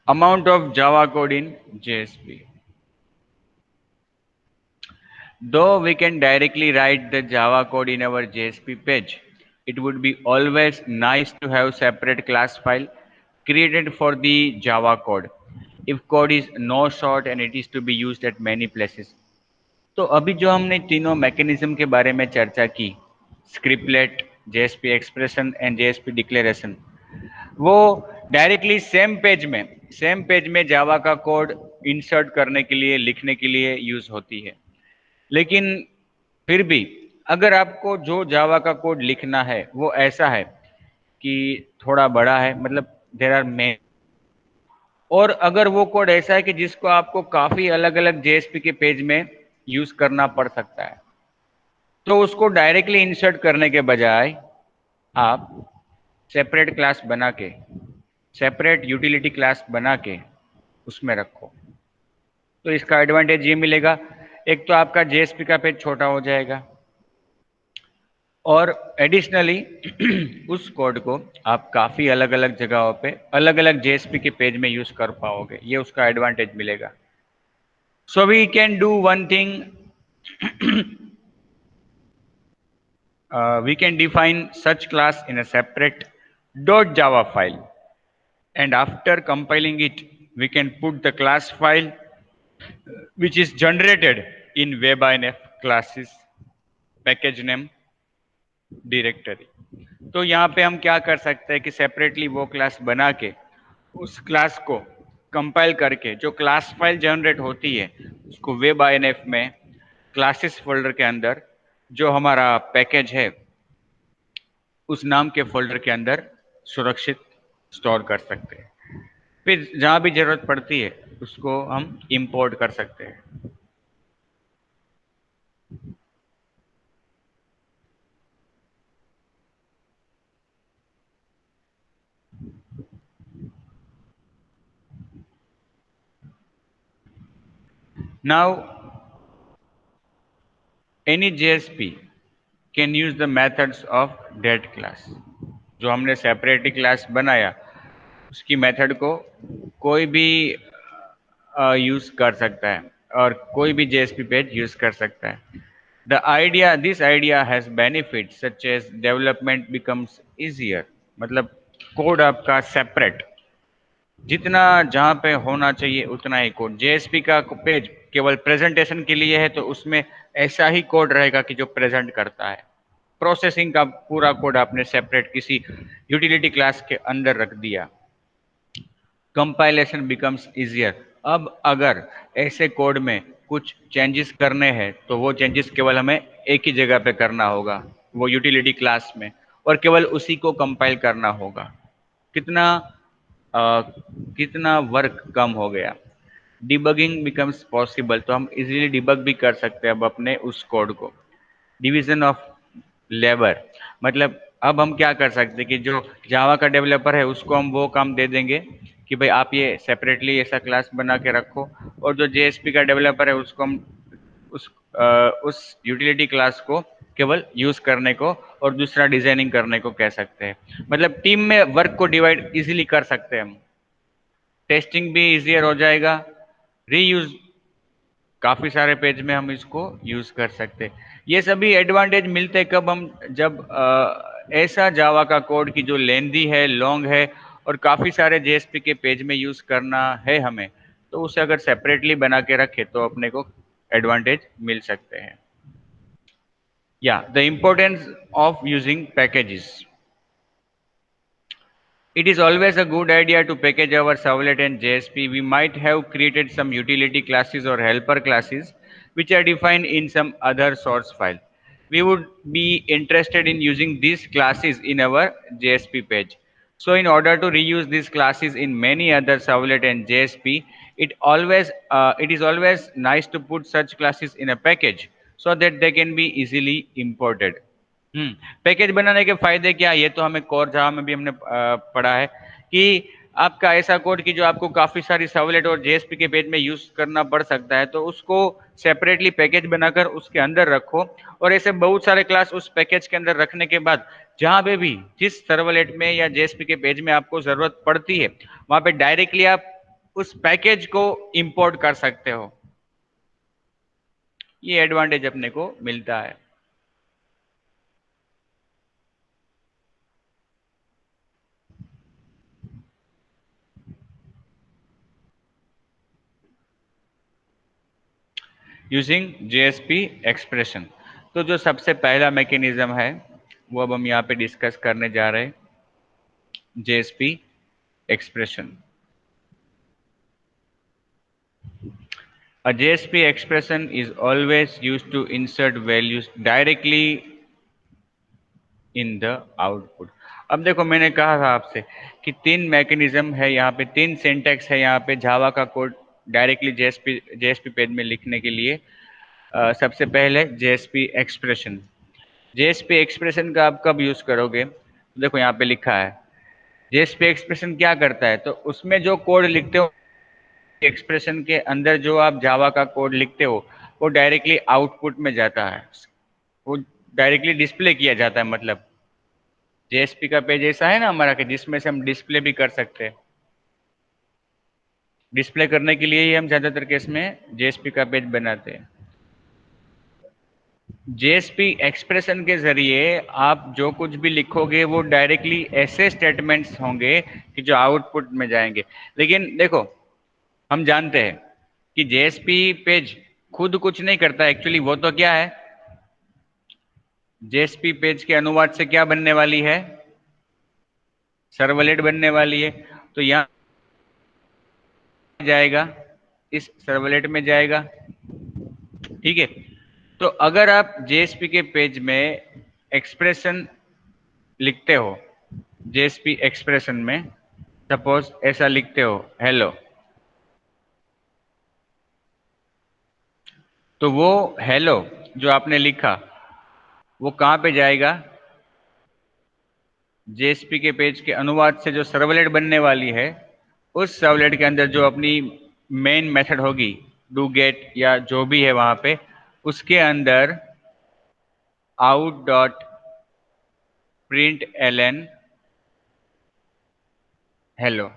Amount of Java code in JSP. Though we can directly write the Java code in our JSP page, it would be always nice to have separate class file created for the Java code if code is no short and it is to be used at many places. तो अभी जो हमने तीनों mechanism के बारे में चर्चा की, scriptlet, JSP expression and JSP declaration, वो डायरेक्टली सेम पेज में जावा का कोड इंसर्ट करने के लिए, लिखने के लिए यूज होती है। लेकिन फिर भी अगर आपको जो जावा का कोड लिखना है वो ऐसा है कि थोड़ा बड़ा है, मतलब देयर आर मेनी, और अगर वो कोड ऐसा है कि जिसको आपको काफी अलग अलग JSP के पेज में यूज करना पड़ सकता है, तो उसको डायरेक्टली इंसर्ट करने के बजाय आप सेपरेट क्लास बना के, सेपरेट यूटिलिटी क्लास बना के उसमें रखो। तो इसका एडवांटेज ये मिलेगा, एक तो आपका JSP का पेज छोटा हो जाएगा और एडिशनली उस कोड को आप काफ़ी अलग अलग जगहों पे अलग अलग JSP के पेज में यूज़ कर पाओगे, ये उसका एडवांटेज मिलेगा। So we can do one thing. We can define such class in a separate .java file, and after compiling it, we can put the class file which is generated in webinf classes package name directory. तो यहाँ पे हम क्या कर सकते हैं कि separately वो क्लास बना के उस क्लास को कंपाइल करके जो क्लास फाइल जनरेट होती है उसको वेब आईएनएफ में क्लासेस फोल्डर के अंदर जो हमारा पैकेज है उस नाम के फोल्डर के अंदर सुरक्षित स्टोर कर सकते हैं। फिर जहाँ भी जरूरत पड़ती है उसको हम इंपोर्ट कर सकते हैं। Now, any JSP can use the methods of that class. जो हमने सेपरेटली क्लास बनाया उसकी मेथड को कोई भी यूज कर सकता है और कोई भी JSP पेज यूज कर सकता है। This idea has benefits such as development becomes easier, मतलब कोड आपका सेपरेट जितना जहाँ पे होना चाहिए उतना ही कोड। जेएसपी का पेज केवल प्रेजेंटेशन के लिए है तो उसमें ऐसा ही कोड रहेगा कि जो प्रेजेंट करता है। प्रोसेसिंग का पूरा कोड आपने सेपरेट किसी यूटिलिटी क्लास के अंदर रख दिया। Compilation becomes easier. अब अगर ऐसे कोड में कुछ चेंजेस करने हैं तो वो चेंजेस केवल हमें एक ही जगह पे करना होगा, वो यूटिलिटी क्लास में, और केवल उसी को कंपाइल करना होगा। कितना कितना वर्क कम हो गया। डिबगिंग बिकम्स पॉसिबल, तो हम इजीली डिबग भी कर सकते हैं अब अपने उस कोड को। डिवीजन ऑफ लेबर, मतलब अब हम क्या कर सकते हैं कि जो जावा का डेवलपर है उसको हम वो काम दे देंगे कि भाई आप ये सेपरेटली ऐसा क्लास बना के रखो, और जो जेएसपी का डेवलपर है उसको हम उस यूटिलिटी क्लास को केवल यूज करने को और दूसरा डिजाइनिंग करने को कह सकते हैं। मतलब टीम में वर्क को डिवाइड इजीली कर सकते हैं हम। टेस्टिंग भी इजियर हो जाएगा। रीयूज, काफी सारे पेज में हम इसको यूज कर सकते हैं। ये सभी एडवांटेज मिलते हैं कब हम जब ऐसा जावा का कोड की जो लेंदी है, लॉन्ग है, और काफी सारे जेएसपी के पेज में यूज करना है हमें, तो उसे अगर सेपरेटली बना के रखे तो अपने को एडवांटेज मिल सकते हैं। या the importance of using packages. It is always a good idea to package our servlet and JSP. We might have created some utility classes or helper classes which are defined in some other source file. We would be interested in using these classes in our JSP page. So in order to reuse these classes in many other servlet and JSP, it is always nice to put such classes in a package so that they can be easily imported. Package बनाने के फायदे क्या है, ये तो हमें core Java में भी हमने पढ़ा है कि आपका ऐसा कोड कि जो आपको काफी सारी सर्वलेट और जेएसपी के पेज में यूज करना पड़ सकता है, तो उसको सेपरेटली पैकेज बनाकर उसके अंदर रखो, और ऐसे बहुत सारे क्लास उस पैकेज के अंदर रखने के बाद जहां पे भी जिस सर्वलेट में या जेएसपी के पेज में आपको जरूरत पड़ती है वहां पे डायरेक्टली आप उस पैकेज को इंपोर्ट कर सकते हो। ये एडवांटेज अपने को मिलता है। यूजिंग जेएसपी एक्सप्रेशन, तो जो सबसे पहला मैकेनिज्म है वो अब हम यहाँ पे डिस्कस करने जा रहे हैं, JSP expression. A JSP expression is always used to insert values directly in the output। अब देखो मैंने कहा था आपसे कि तीन मैकेनिज्म है यहाँ पे, तीन सिंटैक्स है यहाँ पे जावा का कोड डायरेक्टली जेएसपी पेज में लिखने के लिए। सबसे पहले जेएसपी एक्सप्रेशन। जेएसपी एक्सप्रेशन का आप कब यूज करोगे, तो देखो यहाँ पे लिखा है जेएसपी एक्सप्रेशन क्या करता है, तो उसमें जो कोड लिखते हो एक्सप्रेशन के अंदर जो आप जावा का कोड लिखते हो वो डायरेक्टली आउटपुट में जाता है, वो डायरेक्टली डिस्प्ले किया जाता है। मतलब जेएसपी का पेज ऐसा है ना हमारा कि जिसमें से हम डिस्प्ले भी कर सकते हैं। डिस्प्ले करने के लिए ही हम ज़्यादातर केस में जेएसपी का पेज बनाते हैं। जेएसपी एक्सप्रेशन के जरिए आप जो कुछ भी लिखोगे वो डायरेक्टली ऐसे स्टेटमेंट्स होंगे कि जो आउटपुट में जाएंगे। लेकिन देखो, हम जानते हैं कि जेएसपी पेज खुद कुछ नहीं करता एक्चुअली। वो तो क्या है, जेएसपी पेज के अनुवाद से क्या बनने वाली है, सर्वलेट बनने वाली है। तो यहाँ जाएगा, इस सर्वलेट में जाएगा, ठीक है। तो अगर आप जेएसपी के पेज में एक्सप्रेशन लिखते हो, जेएसपी एक्सप्रेशन में सपोज ऐसा लिखते हो हेलो, तो वो हेलो जो आपने लिखा वो कहाँ पे जाएगा, जेएसपी के पेज के अनुवाद से जो सर्वलेट बनने वाली है, उस सर्वलेट के अंदर जो अपनी मेन मेथड होगी, डू गेट या जो भी है वहां पे, उसके अंदर out dot print L N hello.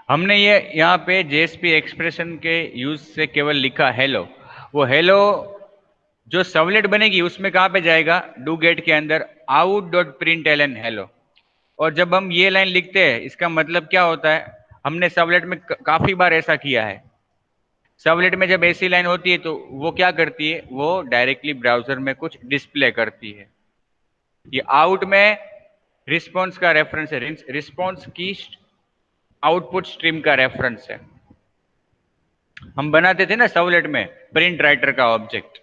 हमने ये यहाँ पे जेएसपी एक्सप्रेशन के यूज से केवल लिखा हेलो। वो हेलो जो सर्वलेट बनेगी उसमें कहाँ पे जाएगा, डू गेट के अंदर out dot print L N hello. और जब हम ये लाइन लिखते हैं इसका मतलब क्या होता है, हमने सर्वलेट में काफी बार ऐसा किया है। सर्वलेट में जब ऐसी लाइन होती है तो वो क्या करती है, वो डायरेक्टली ब्राउजर में कुछ डिस्प्ले करती है। ये आउट में रिस्पॉन्स का रेफरेंस है, रिस्पॉन्स की आउटपुट स्ट्रीम का रेफरेंस है। हम बनाते थे ना सर्वलेट में प्रिंट राइटर का ऑब्जेक्ट,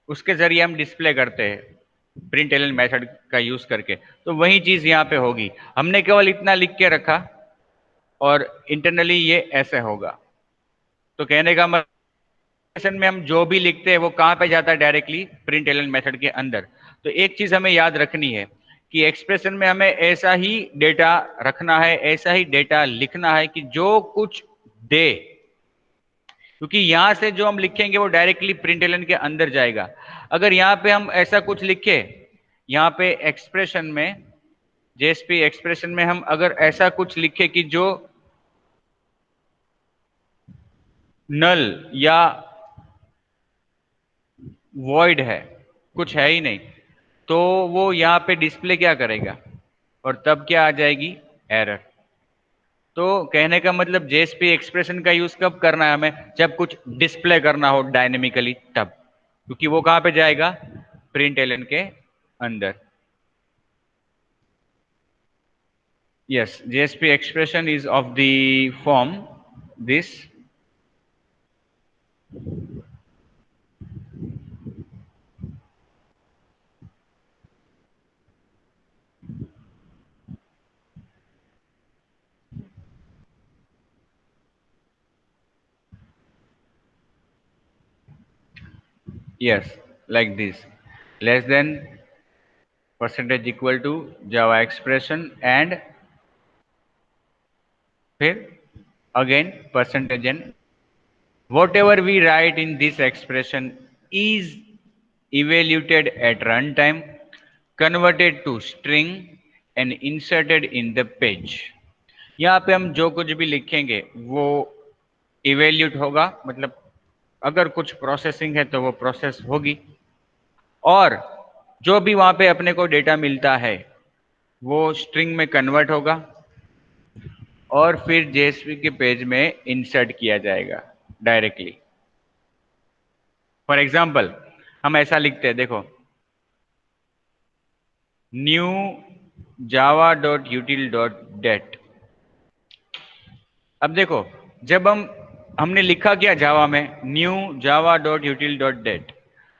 उसके जरिए हम डिस्प्ले करते हैं प्रिंट एलन मेथड का यूज करके। तो वही चीज यहाँ पे होगी, हमने केवल इतना लिख के रखा और इंटरनली ये ऐसे होगा। तो कहने का मतलब में हम जो भी लिखते हैं वो कहाँ पे जाता है, डायरेक्टली प्रिंट एलन मेथड के अंदर। तो एक चीज हमें याद रखनी है कि एक्सप्रेशन में हमें ऐसा ही डेटा रखना है, ऐसा ही डेटा लिखना है कि जो कुछ दे, क्योंकि यहां से जो हम लिखेंगे वो डायरेक्टली प्रिंट एलन के अंदर जाएगा। अगर यहाँ पे हम ऐसा कुछ लिखे, यहाँ पे एक्सप्रेशन में, जेएसपी एक्सप्रेशन में हम अगर ऐसा कुछ लिखे कि जो नल या वॉइड है, कुछ है ही नहीं, तो वो यहाँ पे डिस्प्ले क्या करेगा, और तब क्या आ जाएगी, एरर। तो कहने का मतलब जेएसपी एक्सप्रेशन का यूज कब करना है हमें, जब कुछ डिस्प्ले करना हो डायनेमिकली तब, क्योंकि वो कहां पे जाएगा, प्रिंट एलन के अंदर। Yes, JSP expression is of the form this. Yes, like this. Less than percentage equal to Java expression and फिर again percentage n. Whatever we write in this expression is evaluated at runtime, converted to string and inserted in the page. यहाँ पे हम जो कुछ भी लिखेंगे वो evaluate होगा, मतलब अगर कुछ प्रोसेसिंग है तो वो प्रोसेस होगी, और जो भी वहां पे अपने को डेटा मिलता है वो स्ट्रिंग में कन्वर्ट होगा और फिर जेएसपी के पेज में इंसर्ट किया जाएगा डायरेक्टली। फॉर एग्जाम्पल हम ऐसा लिखते हैं, देखो, new Java dot util dot date. अब देखो, जब हमने लिखा क्या जावा में, new Java dot util dot date.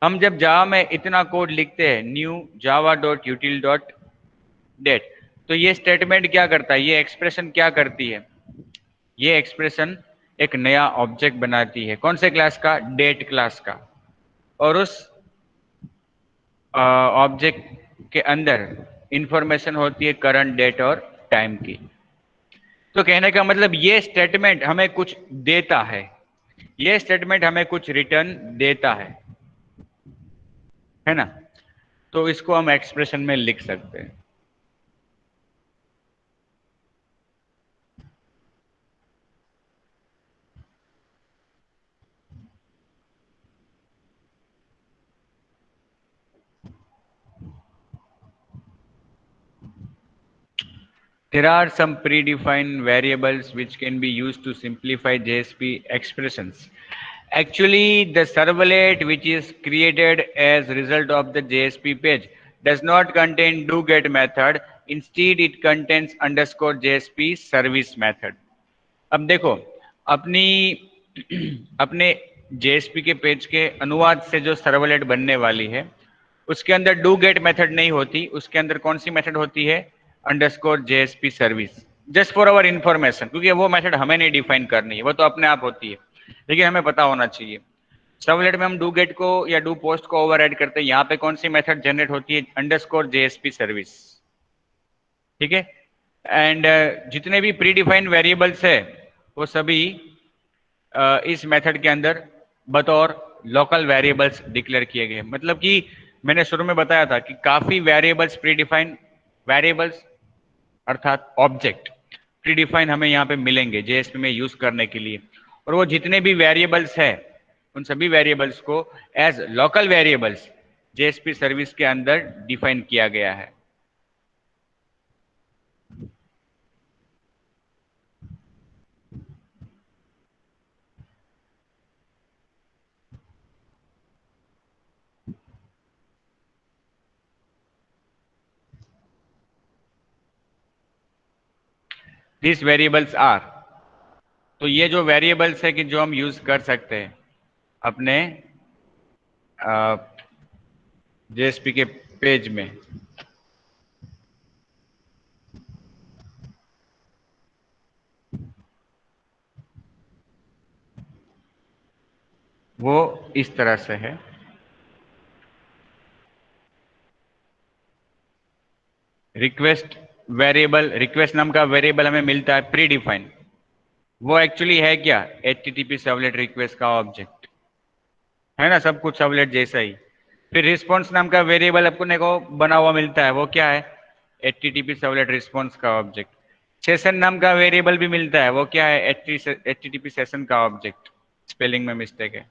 हम जब जावा में इतना कोड लिखते हैं, new Java dot util dot date, तो ये स्टेटमेंट क्या करता है, ये एक्सप्रेशन क्या करती है, ये एक्सप्रेशन एक नया ऑब्जेक्ट बनाती है। कौन से क्लास का, डेट क्लास का। और उस ऑब्जेक्ट के अंदर इंफॉर्मेशन होती है करंट डेट और टाइम की। तो कहने का मतलब ये स्टेटमेंट हमें कुछ देता है, ये स्टेटमेंट हमें कुछ रिटर्न देता है ना। तो इसको हम एक्सप्रेशन में लिख सकते हैं। There are some predefined variables which can be used to simplify JSP expressions. Actually, the servlet which is created as result of the JSP page does not contain doGet method. Instead, it contains underscore JSP service method. अब देखो अपनी अपने JSP के page के अनुवाद से जो servlet बनने वाली है उसके अंदर डू गेट मेथड नहीं होती, उसके अंदर कौन सी मेथड होती है? Underscore JSP service. Just for our information, क्योंकि वो मेथड हमें नहीं डिफाइन करनी है, वो तो अपने आप होती है, लेकिन हमें पता होना चाहिए। सर्वलेट में हम डू गेट को या डू पोस्ट को ओवरराइड करते हैं, यहाँ पे कौन सी मेथड जनरेट होती है? Underscore JSP service. ठीक है। एंड जितने भी प्री डिफाइंड वेरिएबल्स है वो सभी इस मेथड के अंदर बतौर लोकल वेरिएबल्स डिक्लेयर किए गए। मतलब कि मैंने शुरू में बताया था कि काफी वेरिएबल्स प्री डिफाइंड वेरिएबल्स अर्थात ऑब्जेक्ट प्री डिफाइन हमें यहाँ पे मिलेंगे जेएसपी में यूज करने के लिए, और वो जितने भी वेरिएबल्स है उन सभी वेरिएबल्स को as local variables JSP service के अंदर डिफाइन किया गया है। दिस वेरिएबल्स आर, तो ये जो वेरिएबल्स है कि जो हम यूज कर सकते हैं अपने जेएसपी के पेज में। वो इस तरह से है। रिक्वेस्ट वेरिएबल, रिक्वेस्ट नाम का वेरिएबल हमें मिलता है प्री डिफाइन। वो एक्चुअली है क्या? एचटीटीपी सर्वलेट रिक्वेस्ट का ऑब्जेक्ट है ना, सब कुछ सर्वलेट जैसा ही। फिर रिस्पॉन्स नाम का वेरिएबल अपने को बना हुआ मिलता है, वो क्या है? एचटीटीपी सर्वलेट रिस्पॉन्स का ऑब्जेक्ट। सेशन नाम का वेरिएबल भी मिलता है, वो क्या है? एचटीटीपी सेशन का ऑब्जेक्ट, स्पेलिंग में मिस्टेक है।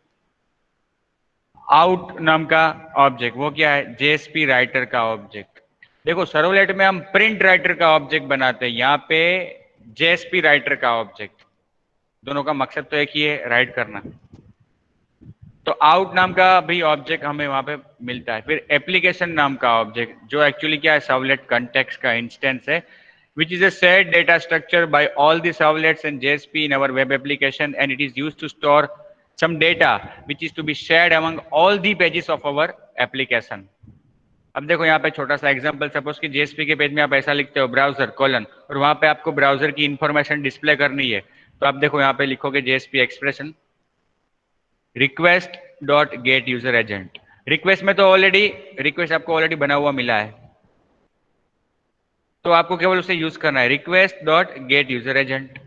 आउट नाम का ऑब्जेक्ट, वो क्या है? जेएसपी राइटर का ऑब्जेक्ट। देखो सर्वलेट में हम प्रिंट राइटर का ऑब्जेक्ट बनाते हैं, यहाँ पे जेएसपी राइटर का ऑब्जेक्ट। दोनों का मकसद तो एक ही है, राइट करना। तो आउट नाम का भी ऑब्जेक्ट हमें वहां पे मिलता है। फिर एप्लीकेशन नाम का ऑब्जेक्ट जो एक्चुअली क्या है? सर्वलेट कॉन्टेक्स्ट का इंस्टेंस है, which is a shared data structure by all the servlets and JSP in our web application, and it is used to store some data which is to be shared among all the pages of our application. अब देखो यहाँ पे छोटा सा example, suppose कि JSP के page में आप ऐसा लिखते हो ब्राउजर कोलन, और वहां पे आपको ब्राउजर की इंफॉर्मेशन डिस्प्ले करनी है, तो आप देखो यहाँ पे लिखोगे JSP expression request dot gate user agent. Request में तो ऑलरेडी रिक्वेस्ट आपको ऑलरेडी बना हुआ मिला है, तो आपको केवल उसे यूज करना है, request dot gate user agent.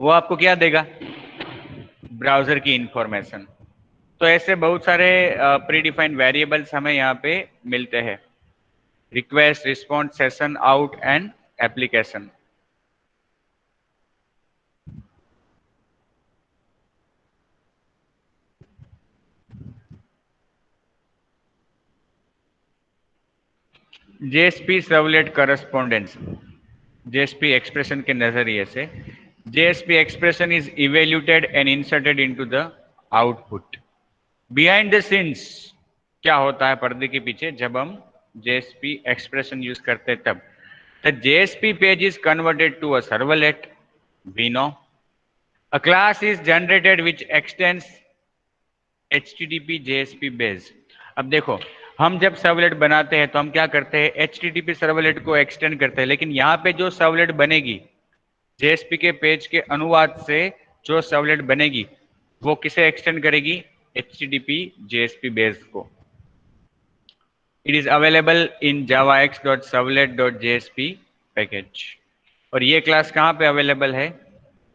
वो आपको क्या देगा? ब्राउजर की इंफॉर्मेशन। तो ऐसे बहुत सारे प्री डिफाइंड वेरिएबल्स हमें यहाँ पे मिलते हैं, request, response, session, out and application. JSP servlet correspondence, JSP expression के नजरिए से JSP expression is evaluated and inserted into the output. Behind the scenes क्या होता है पर्दे के पीछे जब हम जेएसपी एक्सप्रेशन यूज करते हैं तब? The JSP page is converted to a servlet, we know. A class is generated which extends HTTP JSP base. अब देखो हम जब सर्वलेट बनाते हैं तो हम क्या करते हैं? एचटीटीपी सर्वलेट को एक्सटेंड करते हैं, लेकिन यहाँ पे जो सर्वलेट बनेगी जेएसपी के पेज के अनुवाद से जो सर्वलेट बनेगी वो किसे एक्सटेंड करेगी? एचटीटीपी जेएसपी बेस को। It is available in javax.servlet.jsp package. और ये क्लास कहाँ पे अवेलेबल है?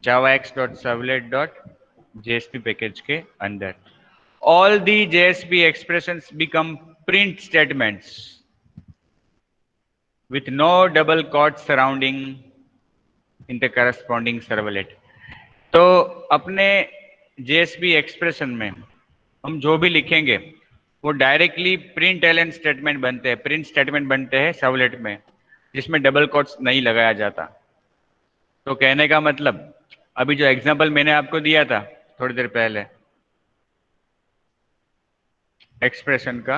javax.servlet.jsp पैकेज के अंदर। All the JSP expressions become print statements with no double quotes surrounding in the corresponding servlet. तो अपने JSP एक्सप्रेशन में हम जो भी लिखेंगे वो डायरेक्टली प्रिंट एलन स्टेटमेंट बनते हैं, प्रिंट स्टेटमेंट बनते हैं सर्वलेट में। जिसमें डबल कोट्स नहीं लगाया जाता। तो कहने का मतलब, अभी जो एग्जांपल मैंने आपको दिया था थोड़ी देर पहले एक्सप्रेशन का,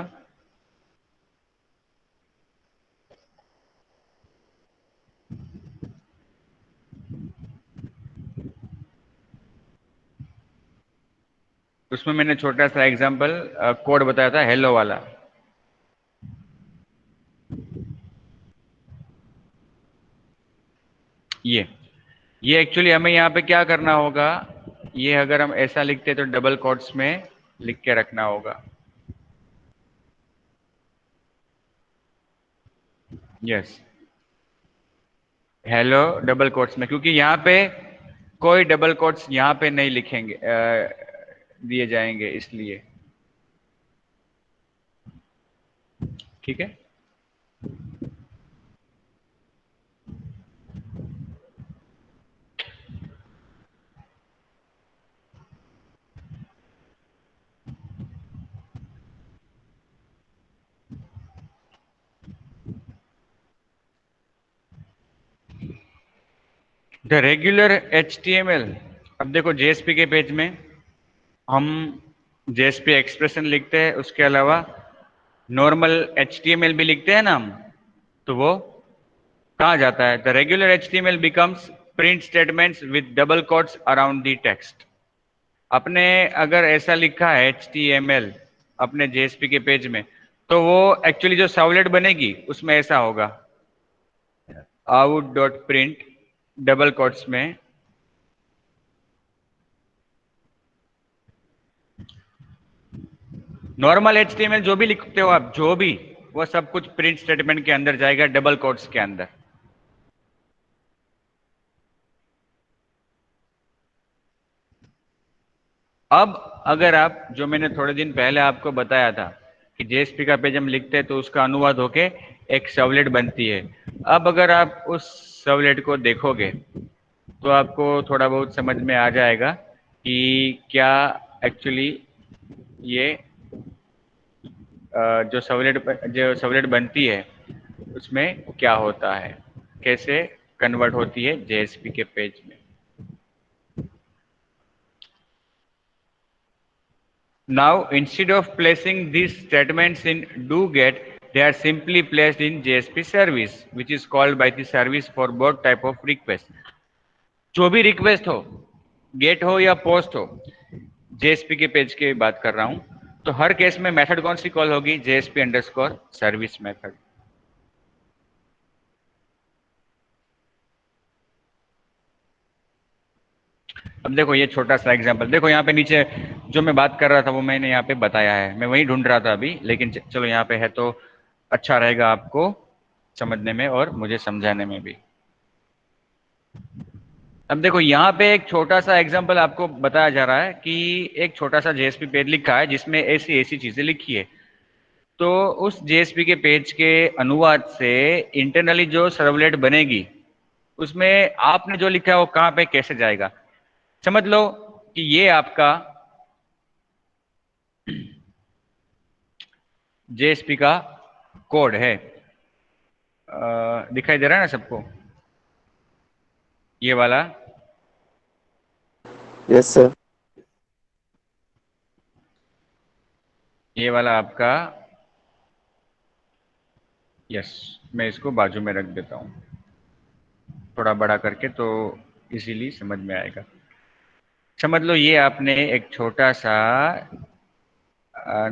उसमें मैंने छोटा सा एग्जांपल कोड बताया था हेलो वाला। ये एक्चुअली हमें यहाँ पे क्या करना होगा, ये अगर हम ऐसा लिखते तो डबल कोट्स में लिख के रखना होगा। यस, हेलो डबल कोट्स में, क्योंकि यहाँ पे कोई डबल कोट्स यहाँ पे नहीं लिखेंगे, दिए जाएंगे इसलिए। ठीक है। द रेगुलर HTML, अब देखो JSP के पेज में हम JSP एक्सप्रेशन लिखते हैं, उसके अलावा नॉर्मल HTML भी लिखते हैं ना हम, तो वो कहाँ जाता है? The regular HTML becomes print statements with double quotes around the text. अपने अगर ऐसा लिखा है HTML अपने JSP के पेज में, तो वो एक्चुअली जो सर्वलेट बनेगी उसमें ऐसा होगा, out dot print double quotes में नॉर्मल HTML जो भी लिखते हो आप, जो भी, वो सब कुछ प्रिंट स्टेटमेंट के अंदर जाएगा, डबल कोट्स के अंदर। अब अगर आप, जो मैंने थोड़े दिन पहले आपको बताया था कि JSP का पेज हम लिखते हैं तो उसका अनुवाद होके एक सर्वलेट बनती है। अब अगर आप उस सर्वलेट को देखोगे तो आपको थोड़ा बहुत समझ में आ जाएगा कि क्या एक्चुअली ये जो सर्वलेट बनती है उसमें क्या होता है, कैसे कन्वर्ट होती है JSP के पेज में। Now, instead of placing these statements in do-get, they are simply placed in JSP service, which is called by the service for both type of request. जो भी रिक्वेस्ट हो, गेट हो या post हो, JSP के page की बात कर रहा हूं, तो हर केस में मेथड कौन सी कॉल होगी? JSP underscore service method. अब देखो ये छोटा सा एग्जांपल देखो, यहाँ पे नीचे जो मैं बात कर रहा था वो मैंने यहाँ पे बताया है, मैं वही ढूंढ रहा था अभी, लेकिन चलो यहाँ पे है तो अच्छा रहेगा आपको समझने में और मुझे समझाने में भी। अब देखो यहाँ पे एक छोटा सा एग्जांपल आपको बताया जा रहा है कि एक छोटा सा JSP पेज लिखा है जिसमें ऐसी ऐसी चीजें लिखी है। तो उस JSP के पेज के अनुवाद से इंटरनली जो सर्वलेट बनेगी उसमें आपने जो लिखा है वो कहाँ पे कैसे जाएगा। समझ लो कि ये आपका JSP का कोड है, दिखाई दे रहा है ना सबको ये वाला? Yes sir. ये वाला आपका, यस, मैं इसको बाजू में रख देता हूँ थोड़ा बड़ा करके तो इजीली समझ में आएगा। समझ लो ये आपने एक छोटा सा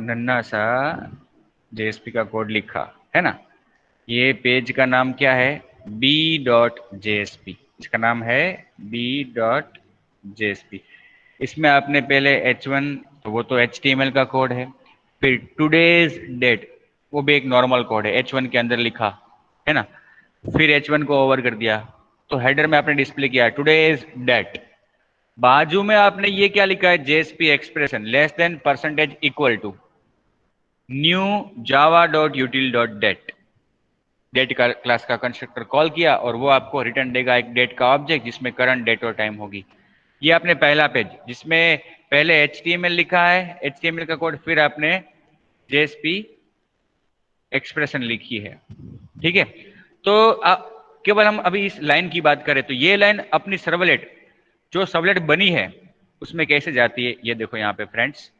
नन्हा सा JSP का कोड लिखा है ना। ये पेज का नाम क्या है? b.jsp, इसका नाम है b.jsp। इसमें आपने पहले h1, तो वो तो HTML का कोड है, फिर टुडेज डेट, वो भी एक नॉर्मल कोड है, h1 के अंदर लिखा है ना। फिर h1 को ओवर कर दिया तो हेडर में आपने डिस्प्ले किया टुडेज डेट। बाजू में आपने ये क्या लिखा है? JSP expression less than percentage equal to new Java dot util dot date. Date का क्लास का कंस्ट्रक्टर कॉल किया और वो आपको रिटर्न देगा एक डेट का ऑब्जेक्ट जिसमें करंट डेट और टाइम होगी। ये आपने पहला पेज जिसमें पहले HTML लिखा है, HTML का कोड, फिर आपने JSP एक्सप्रेशन लिखी है। ठीक है, तो केवल हम अभी इस लाइन की बात करें तो ये लाइन अपनी सर्वलेट जो सर्वलेट बनी है उसमें कैसे जाती है, ये देखो यहाँ पे फ्रेंड्स।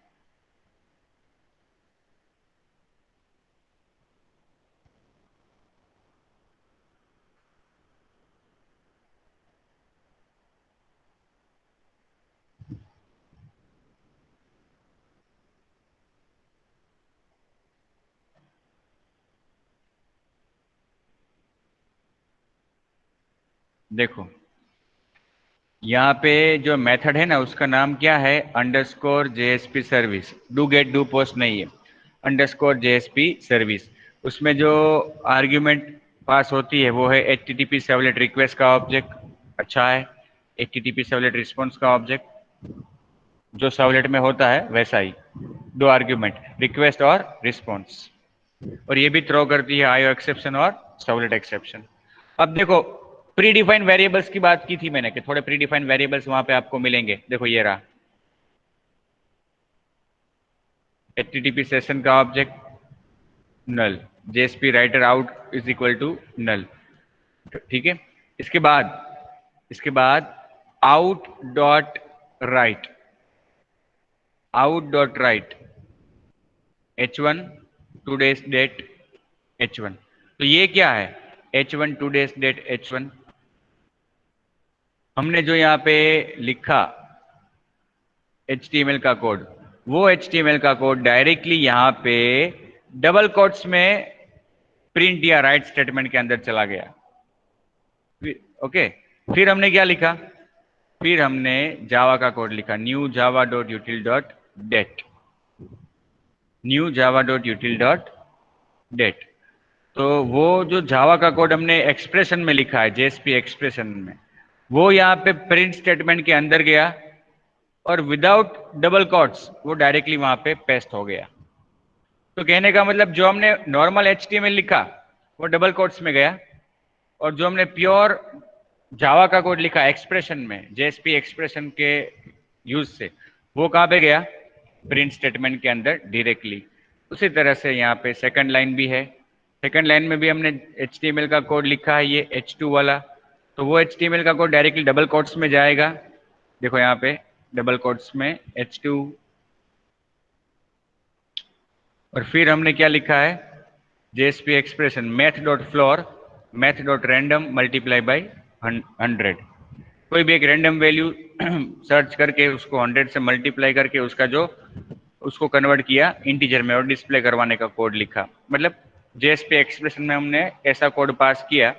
देखो यहाँ पे जो मेथड है ना उसका नाम क्या है, underscore JSP service. Do get do post नहीं है, अंडरस्कोर जेएसपी सर्विस। उसमें जो आर्ग्यूमेंट पास होती है वो है H T T P servlet request का ऑब्जेक्ट, अच्छा है, H T T P servlet response का ऑब्जेक्ट जो सर्वलेट में होता है वैसा ही, दो आर्ग्यूमेंट रिक्वेस्ट और रिस्पॉन्स। और ये भी थ्रो करती है आईओ एक्सेप्शन और सर्वलेट एक्सेप्शन। अब देखो प्री डिफाइंड वेरिएबल्स की बात की थी मैंने कि थोड़े प्री डिफाइंड वेरिएबल्स वहां पे आपको मिलेंगे। देखो ये रहा एचटीटीपी सेशन का object null, JSP writer out is equal to null, ठीक है। इसके बाद out dot write, out dot write h1 today's date h1। तो ये क्या है, h1 today's date h1। हमने जो यहाँ पे लिखा HTML का कोड, वो HTML का कोड डायरेक्टली यहाँ पे डबल कोट्स में प्रिंट या राइट स्टेटमेंट के अंदर चला गया। ओके, फिर हमने क्या लिखा, फिर हमने जावा का कोड लिखा, new Java dot util dot date, new Java dot util dot date. तो वो जो जावा का कोड हमने एक्सप्रेशन में लिखा है, जेएसपी एक्सप्रेशन में, वो यहाँ पे प्रिंट स्टेटमेंट के अंदर गया और विदाउट डबल कोट्स वो डायरेक्टली वहां पे पेस्ट हो गया। तो कहने का मतलब जो हमने नॉर्मल एचटीएमएल लिखा वो डबल कोट्स में गया, और जो हमने प्योर जावा का कोड लिखा एक्सप्रेशन में, जेएसपी एक्सप्रेशन के यूज से, वो कहाँ पे गया, प्रिंट स्टेटमेंट के अंदर डायरेक्टली। उसी तरह से यहाँ पे सेकंड लाइन भी है, सेकंड लाइन में भी हमने एचटीएमएल का कोड लिखा है ये H2 वाला, तो वो एचटीएमएल का कोड डायरेक्टली डबल कोट्स में जाएगा। देखो यहाँ पे डबल कोट्स में H2, और फिर हमने क्या लिखा है, JSP expression math dot floor, math dot random multiply by 100। कोई भी एक रैंडम वैल्यू सर्च करके उसको 100 से मल्टीप्लाई करके उसका जो उसको कन्वर्ट किया इंटीजर में और डिस्प्ले करवाने का कोड लिखा। मतलब जेएसपी एक्सप्रेशन में हमने ऐसा कोड पास किया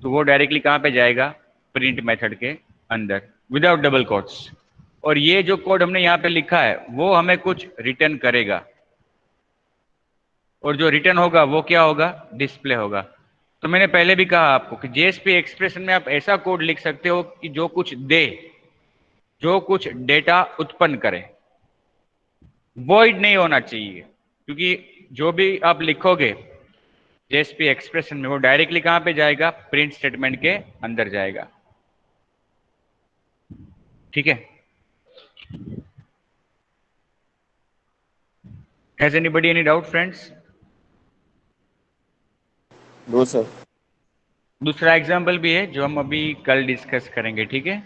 तो वो डायरेक्टली कहाँ पे जाएगा, प्रिंट मेथड के अंदर विदाउट डबल कोट्स। और ये जो कोड हमने यहाँ पे लिखा है वो हमें कुछ रिटर्न करेगा, और जो रिटर्न होगा वो क्या होगा, डिस्प्ले होगा। तो मैंने पहले भी कहा आपको कि जेएसपी एक्सप्रेशन में आप ऐसा कोड लिख सकते हो कि जो कुछ दे, जो कुछ डेटा उत्पन्न करे, वॉइड नहीं होना चाहिए, क्योंकि जो भी आप लिखोगे जेएसपी एक्सप्रेशन में वो डायरेक्टली कहां पे जाएगा, प्रिंट स्टेटमेंट के अंदर जाएगा, ठीक है। Has anybody any doubt friends? No sir. दूसरा एग्जाम्पल भी है जो हम अभी कल डिस्कस करेंगे, ठीक है।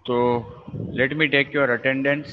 तो let me take your attendance.